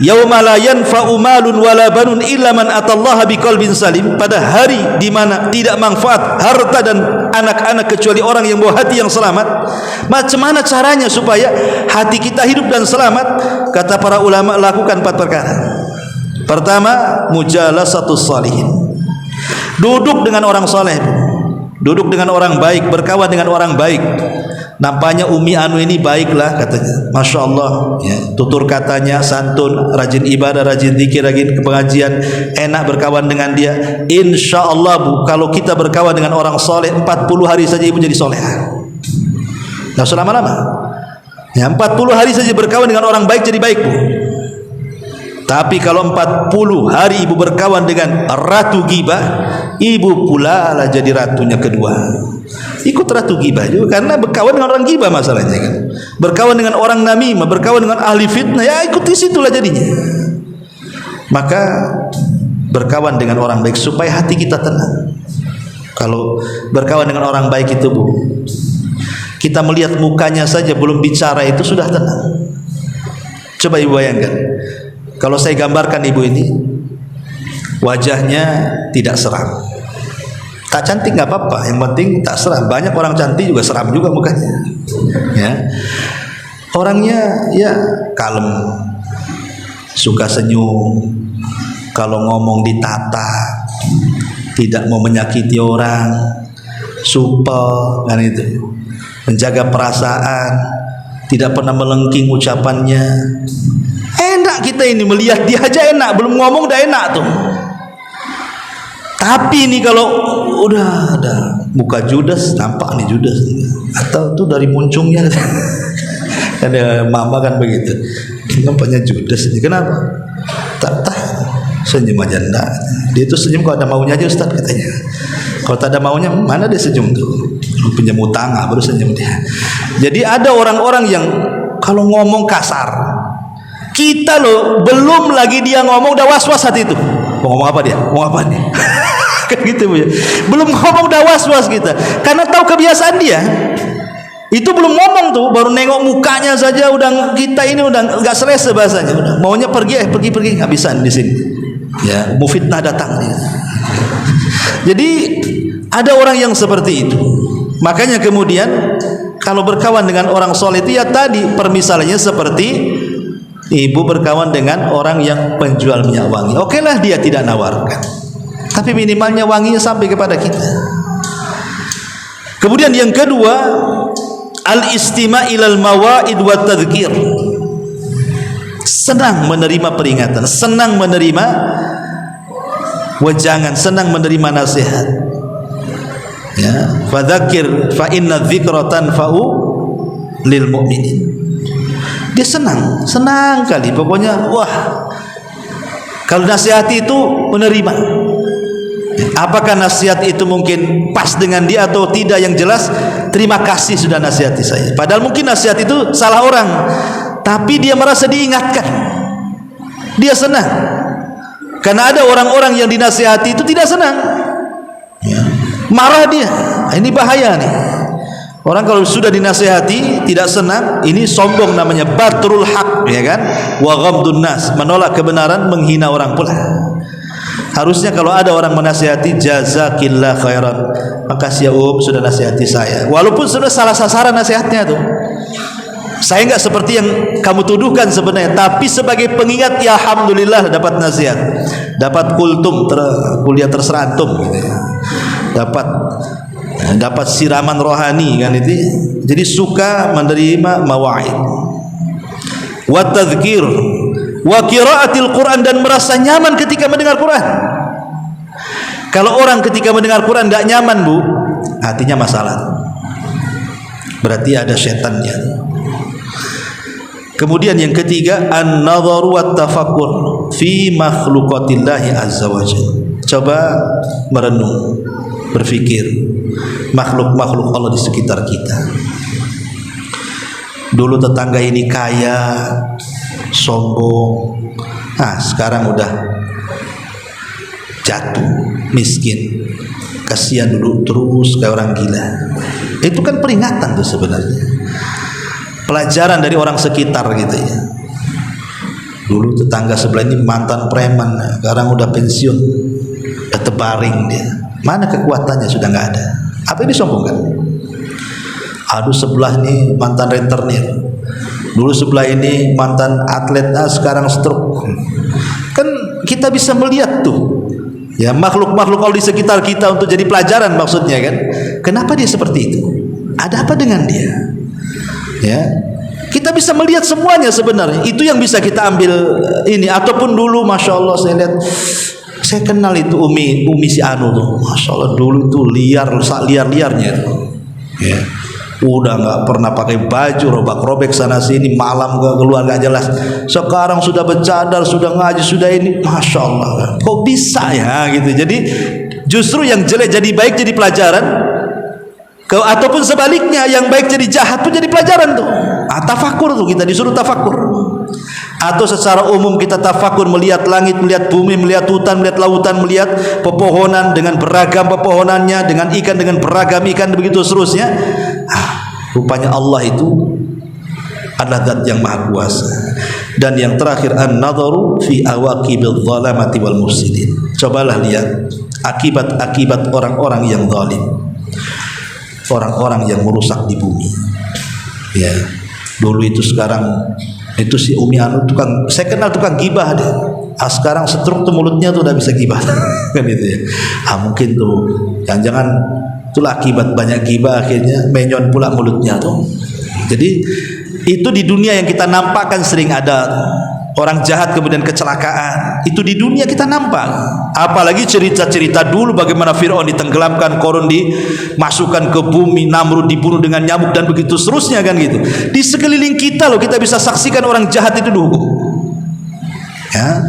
yauma la yanfa'u malun wala banun illa man atallaha biqalbin salim, pada hari di mana tidak manfaat harta dan anak-anak kecuali orang yang bawa hati yang selamat. Macam mana caranya supaya hati kita hidup dan selamat? Kata para ulama, lakukan 4 perkara. Pertama, mujalasatus salihin. Duduk dengan orang soleh, duduk dengan orang baik, berkawan dengan orang baik. Nampaknya Umi Anu ini baiklah katanya, Masya Allah ya, tutur katanya santun, rajin ibadah, rajin zikir, rajin pengajian, enak berkawan dengan dia. Insya Allah Bu, kalau kita berkawan dengan orang soleh 40 hari saja ibu jadi solehah. Nggak usah lama-lama ya, 40 hari saja berkawan dengan orang baik jadi baik Bu. Tapi kalau 40 hari ibu berkawan dengan ratu gibah, ibu pula lah jadi ratunya kedua. Ikut ratu gibah juga karena berkawan dengan orang gibah masalahnya kan. Berkawan dengan orang namimah, berkawan dengan ahli fitnah, ya ikuti situlah jadinya. Maka berkawan dengan orang baik supaya hati kita tenang. Kalau berkawan dengan orang baik itu Bu, kita melihat mukanya saja belum bicara itu sudah tenang. Coba ibu bayangkan. Kalau saya gambarkan ibu ini, wajahnya tidak seram. Tak cantik nggak apa-apa, yang penting tak seram. Banyak orang cantik juga seram juga mukanya. Ya, orangnya ya kalem, suka senyum. Kalau ngomong ditata, tidak mau menyakiti orang, supel kan itu, menjaga perasaan, tidak pernah melengking ucapannya. Enak kita ini melihat dia aja enak, belum ngomong udah enak tuh. Tapi ini kalau udah ada muka judes, nampak nih judes, atau tuh dari muncungnya ada mama kan begitu, nampaknya judes ini. Kenapa? Tak senyum aja enggak. Dia itu senyum kalau ada maunya aja Ustaz katanya. Kalau tak ada maunya mana dia senyum tuh? Pinjam utang baru senyum dia. Jadi ada orang-orang yang kalau ngomong kasar. Kita loh belum lagi dia ngomong udah was-was hati itu. Mau ngomong apa dia? Mau apa nih? kan gitu ya. Belum ngomong udah was-was kita, karena tahu kebiasaan dia. Itu belum ngomong tuh, baru nengok mukanya saja udah kita ini udah nggak selesai bahasanya. Udah maunya pergi, pergi nggak bisa di sini. Ya, mufitnah datang. Ya. Jadi ada orang yang seperti itu. Makanya kemudian kalau berkawan dengan orang soleh itu ya tadi permisalannya seperti ibu berkawan dengan orang yang penjual minyak wangi. Oke lah dia tidak nawarkan, tapi minimalnya wanginya sampai kepada kita. Kemudian yang kedua, al-istima' ilal mawaid wa tadhkir. Senang menerima peringatan, senang menerima wejangan, senang menerima nasihat. Ya, fadzakir fa inna dzikra tanfa'u lil mu'minin. Dia senang kali. Pokoknya wah, kalau nasihat itu menerima. Apakah nasihat itu mungkin pas dengan dia atau tidak, yang jelas terima kasih sudah nasihati saya. Padahal mungkin nasihat itu salah orang, tapi dia merasa diingatkan. Dia senang. Karena ada orang-orang yang dinasihati itu tidak senang. Ya. Marah dia. Ini bahaya nih. Orang kalau sudah dinasihati tidak senang, ini sombong namanya, batrul haq, ya kan? Wa ghamdun nas, menolak kebenaran, menghina orang pula. Harusnya kalau ada orang menasihati, jazakillah khairan, makasih ya sudah nasihati saya, walaupun sudah salah sasaran nasihatnya tuh. Saya enggak seperti yang kamu tuduhkan sebenarnya, tapi sebagai pengingat, ya alhamdulillah dapat nasihat, dapat kultum, kuliah terserantum gitu ya. Dapat siraman rohani kan itu. Jadi suka menerima mawaid, wa tadzkir, wa qiraatil Quran, dan merasa nyaman ketika mendengar Quran. Kalau orang ketika mendengar Quran enggak nyaman, Bu, hatinya masalah. Berarti ada setannya. Kemudian yang ketiga, an-nadharu wat tafakkur fi makhluqatillahi azza wajalla. Coba merenung, berpikir makhluk-makhluk Allah di sekitar kita. Dulu tetangga ini kaya, sombong, sekarang udah jatuh, miskin. Kasihan dulu terus kayak orang gila. Itu kan peringatan tuh sebenarnya, pelajaran dari orang sekitar gitu ya. Dulu tetangga sebelah ini mantan preman, sekarang udah pensiun, udah terbaring dia. Mana kekuatannya, sudah nggak ada. Apa yang disombongkan? Aduh, sebelah ini mantan rentenir, dulu sebelah ini mantan atlet, sekarang stroke. Kan kita bisa melihat tuh, ya, makhluk-makhluk Allah di sekitar kita untuk jadi pelajaran maksudnya kan. Kenapa dia seperti itu? Ada apa dengan dia? Ya, kita bisa melihat semuanya sebenarnya. Itu yang bisa kita ambil ini. Ataupun dulu, masya Allah, saya lihat, saya kenal itu Umi si Anu tuh, masya Allah, dulu itu liar-liarnya tuh. Ya, udah nggak pernah pakai baju, robek-robek sana sini, malam keluar nggak jelas. Sekarang sudah bercadar, sudah ngaji, sudah ini, masya Allah. Kok bisa ya gitu? Jadi justru yang jelek jadi baik, jadi pelajaran. Ataupun sebaliknya, yang baik jadi jahat pun jadi pelajaran tuh. Tafakur tuh, kita disuruh tafakur. Atau secara umum kita tafakur, melihat langit, melihat bumi, melihat hutan, melihat lautan, melihat pepohonan dengan beragam pepohonannya, dengan ikan dengan beragam ikan, begitu seterusnya. Rupanya Allah itu adalah zat yang maha kuasa. Dan yang terakhir, an-nadharu fi awaqibil zalamati wal mufsidin. Cobalah lihat akibat-akibat orang-orang yang zalim, orang-orang yang merusak di bumi. Ya, dulu itu, sekarang itu si Umi Anu tukang, saya kenal tukang gibah deh. Sekarang setruk tuh mulutnya tuh udah bisa gibah kan itu ya. Mungkin tuh jangan-jangan itulah akibat banyak gibah, akhirnya menyon pula mulutnya tuh. Jadi itu di dunia yang kita nampakkan sering ada orang jahat kemudian kecelakaan. Itu di dunia kita nampak. Apalagi cerita-cerita dulu bagaimana Fir'aun ditenggelamkan, Korun dimasukkan ke bumi, Namrud dibunuh dengan nyamuk, dan begitu seterusnya kan gitu. Di sekeliling kita loh, kita bisa saksikan orang jahat itu dihukum. Ya,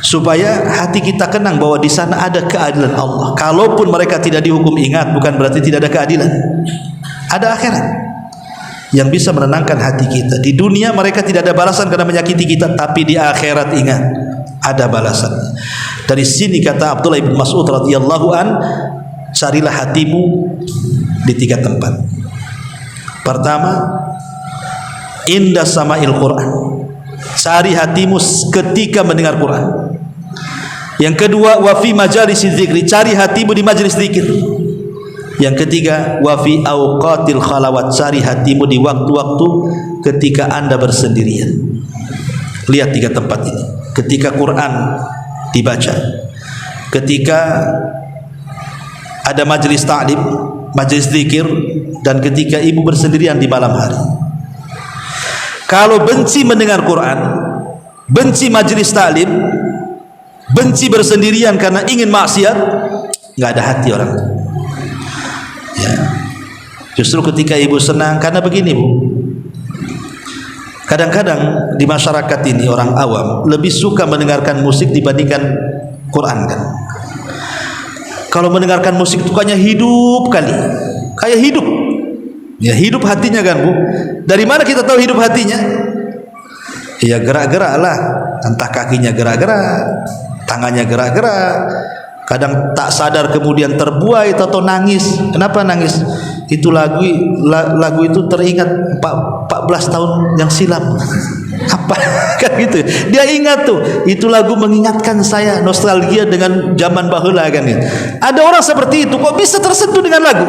supaya hati kita kenang bahwa di sana ada keadilan Allah. Kalaupun mereka tidak dihukum, ingat, bukan berarti tidak ada keadilan. Ada akhirat yang bisa menenangkan hati kita. Di dunia mereka tidak ada balasan karena menyakiti kita, tapi di akhirat ingat, ada balasan. Dari sini kata Abdullah bin Mas'ud radhiyallahu an, carilah hatimu di 3 tempat. Pertama, inda sama'il Quran, cari hatimu ketika mendengar Quran. Yang kedua, wa fi majalisi dzikri, cari hatimu di majelis zikir. Yang ketiga, wa fi awqatil khalawat, cari hatimu di waktu-waktu ketika Anda bersendirian. Lihat 3 tempat ini. Ketika Quran dibaca, ketika ada majelis ta'lim, majelis zikir, dan ketika ibu bersendirian di malam hari. Kalau benci mendengar Quran, benci majelis ta'lim, benci bersendirian karena ingin maksiat, nggak ada hati orang. Ya. Justru ketika ibu senang, karena begini Bu, kadang-kadang di masyarakat ini orang awam lebih suka mendengarkan musik dibandingkan Quran kan. Kalau mendengarkan musik itu kayaknya hidup kali, kayak hidup. Ya hidup hatinya kan Bu. Dari mana kita tahu hidup hatinya? Ya gerak-gerak lah, entah kakinya gerak-gerak, tangannya gerak-gerak. Kadang tak sadar kemudian terbuai atau nangis. Kenapa nangis? Itu lagu itu teringat 14 tahun yang silam. Apa kan gitu. Dia ingat tuh, itu lagu mengingatkan saya, nostalgia dengan zaman baheula kan gitu. Ada orang seperti itu, kok bisa tersentuh dengan lagu?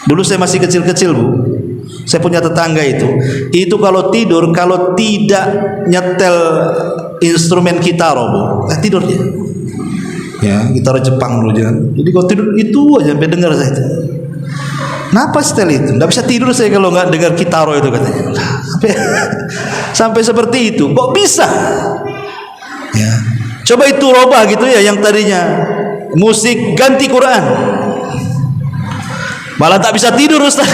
Dulu saya masih kecil-kecil Bu, saya punya tetangga itu kalau tidur, kalau tidak nyetel instrumen kitaro Bu, tidur dia. Ya, gitar Jepang dulu jangan. Jadi kalau tidur itu aja sampai dengar saya itu. Kenapa setel itu? Nggak bisa tidur saya kalau nggak dengar kitaro itu katanya. Sampai seperti itu. Kok bisa? Ya. Coba itu robah gitu ya, yang tadinya musik ganti Quran. Malah tak bisa tidur Ustaz.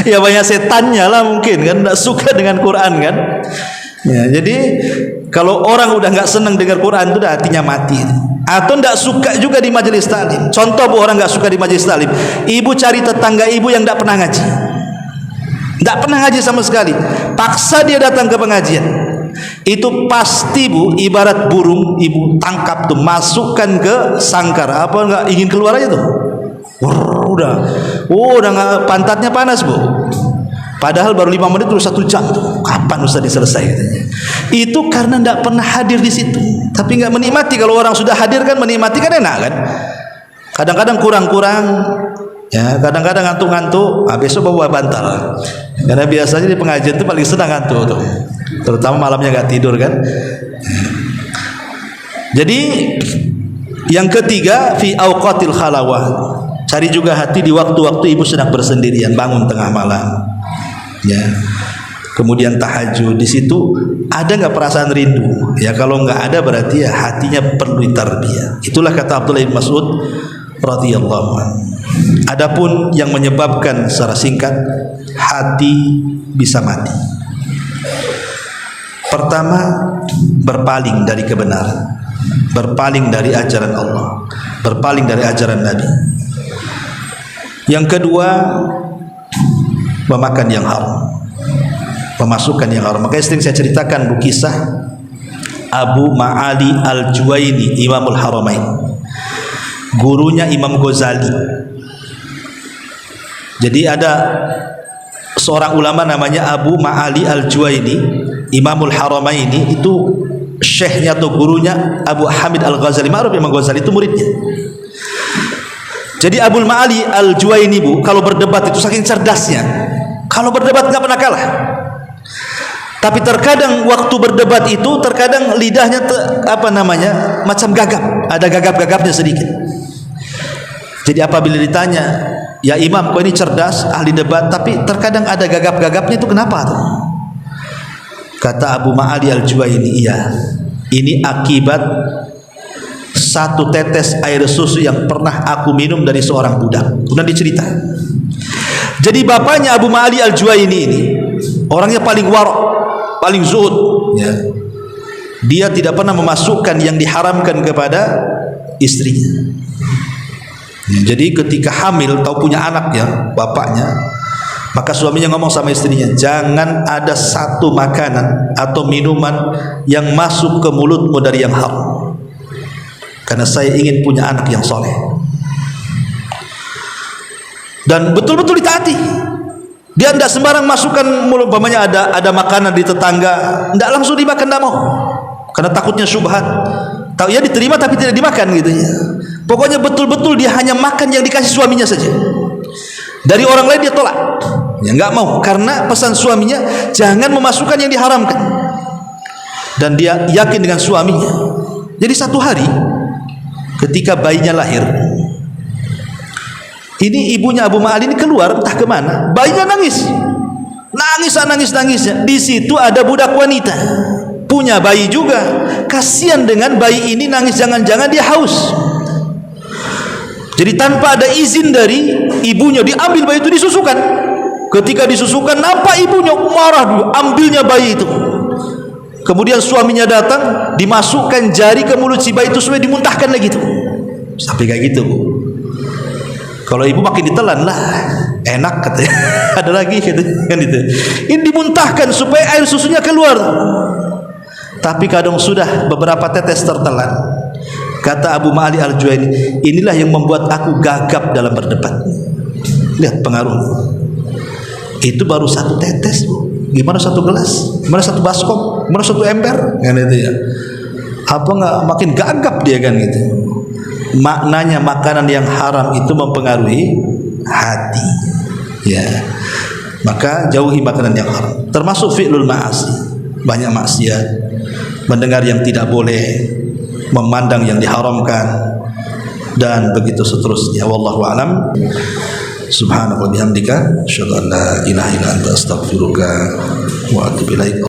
Ya banyak setannya lah mungkin kan, nggak suka dengan Quran kan. Ya, jadi kalau orang udah nggak senang dengar Quran itu udah hatinya mati. Atau tidak suka juga di majelis taklim. Contoh Bu, orang nggak suka di majelis taklim, ibu cari tetangga ibu yang tidak pernah ngaji, tidak pernah ngaji sama sekali, paksa dia datang ke pengajian. Itu pasti Bu, ibarat burung ibu tangkap tuh, masukkan ke sangkar, apa nggak ingin keluar aja tuh. Udah nggak, pantatnya panas Bu. Padahal baru 5 menit terus 1 jam tuh. Kapan Ustaz diselesai katanya. Itu karena tidak pernah hadir di situ. Tapi nggak menikmati. Kalau orang sudah hadir kan menikmati kan enak kan. Kadang-kadang kurang-kurang, ya kadang-kadang ngantuk-ngantuk. Besok bawa bantal. Karena biasanya di pengajian itu paling senang ngantuk tuh. Terutama malamnya nggak tidur kan. Jadi yang ketiga, fi awqatil khalawah, cari juga hati di waktu-waktu ibu sedang bersendirian, bangun tengah malam. Ya, kemudian tahajud. Di situ ada nggak perasaan rindu? Ya kalau nggak ada berarti ya hatinya perlu tarbiyah. Itulah kata Abdullah bin Mas'ud radhiyallahu anhu. Adapun yang menyebabkan secara singkat hati bisa mati, pertama berpaling dari kebenaran, berpaling dari ajaran Allah, berpaling dari ajaran Nabi. Yang kedua, memakan yang haram, memasukkan yang haram. Makanya sering saya ceritakan Bu, kisah Abu Ma'ali Al-Juwaini, Imamul Haramain, gurunya Imam Ghazali. Jadi ada seorang ulama namanya Abu Ma'ali Al-Juwaini, Imamul Haramaini, itu syekhnya atau gurunya Abu Hamid Al-Ghazali. Ma'ruf Imam Ghazali itu muridnya. Jadi Abu Ma'ali Al-Juwaini Bu, kalau berdebat itu saking cerdasnya, kalau berdebat nggak pernah kalah. Tapi terkadang waktu berdebat itu terkadang lidahnya macam gagap, ada gagap-gagapnya sedikit. Jadi apabila ditanya, ya Imam, kau ini cerdas, ahli debat, tapi terkadang ada gagap-gagapnya, itu kenapa tuh? Kata Abu Ma'ali Al-Juwaini, iya, ini akibat 1 tetes air susu yang pernah aku minum dari seorang budak. Kemudian dicerita. Jadi bapaknya Abu Ma'ali Al-Juwaini ini orangnya paling warok, paling zuhud, ya. Dia tidak pernah memasukkan yang diharamkan kepada istrinya. Ya, jadi ketika hamil, tahu punya anak ya bapaknya, maka suaminya ngomong sama istrinya, jangan ada satu makanan atau minuman yang masuk ke mulutmu dari yang haram. karena saya ingin punya anak yang soleh dan betul-betul ditaati. Dia tidak sembarang masukkan, umpamanya ada makanan di tetangga, tidak langsung dimakan, tidak mau, karena takutnya syubhat. Tahu ya diterima tapi tidak dimakan gitu ya. Pokoknya betul-betul dia hanya makan yang dikasih suaminya saja. Dari orang lain dia tolak, ya nggak mau, karena pesan suaminya jangan memasukkan yang diharamkan. Dan dia yakin dengan suaminya. Jadi satu hari ketika bayinya lahir, ini ibunya Abu Ma'ali ini keluar entah kemana, bayinya nangis. Nangisnya. Di situ ada budak wanita, punya bayi juga. Kasihan dengan bayi ini nangis, jangan-jangan dia haus. Jadi tanpa ada izin dari ibunya diambil bayi itu, disusukan. Ketika disusukan nampak ibunya marah dulu, ambilnya bayi itu. Kemudian suaminya datang, dimasukkan jari ke mulut si bayi itu supaya dimuntahkan lagi itu. Sampai kayak gitu, Bu. Kalau ibu makin ditelan lah, enak katanya. Ada lagi gitu kan itu. Ini dimuntahkan supaya air susunya keluar. Tapi kadang sudah beberapa tetes tertelan. Kata Abu Ma'ali Al-Juwaini, inilah yang membuat aku gagap dalam berdebat. Lihat pengaruh. Itu baru satu tetes, Bu. Gimana satu gelas? Gimana satu baskom? Gimana satu ember? Kan itu ya. Apa nggak makin gagap dia kan gitu. Maknanya makanan yang haram itu mempengaruhi hati. Ya. Maka jauhi makanan yang haram. Termasuk fi'lul ma'asi. Banyak maksiat. Mendengar yang tidak boleh, memandang yang diharamkan, dan begitu seterusnya. Wallahu a'lam. Subhanallah bihamdika, asyhadu an la ilaha illa anta astaghfiruka wa atubu ilaik.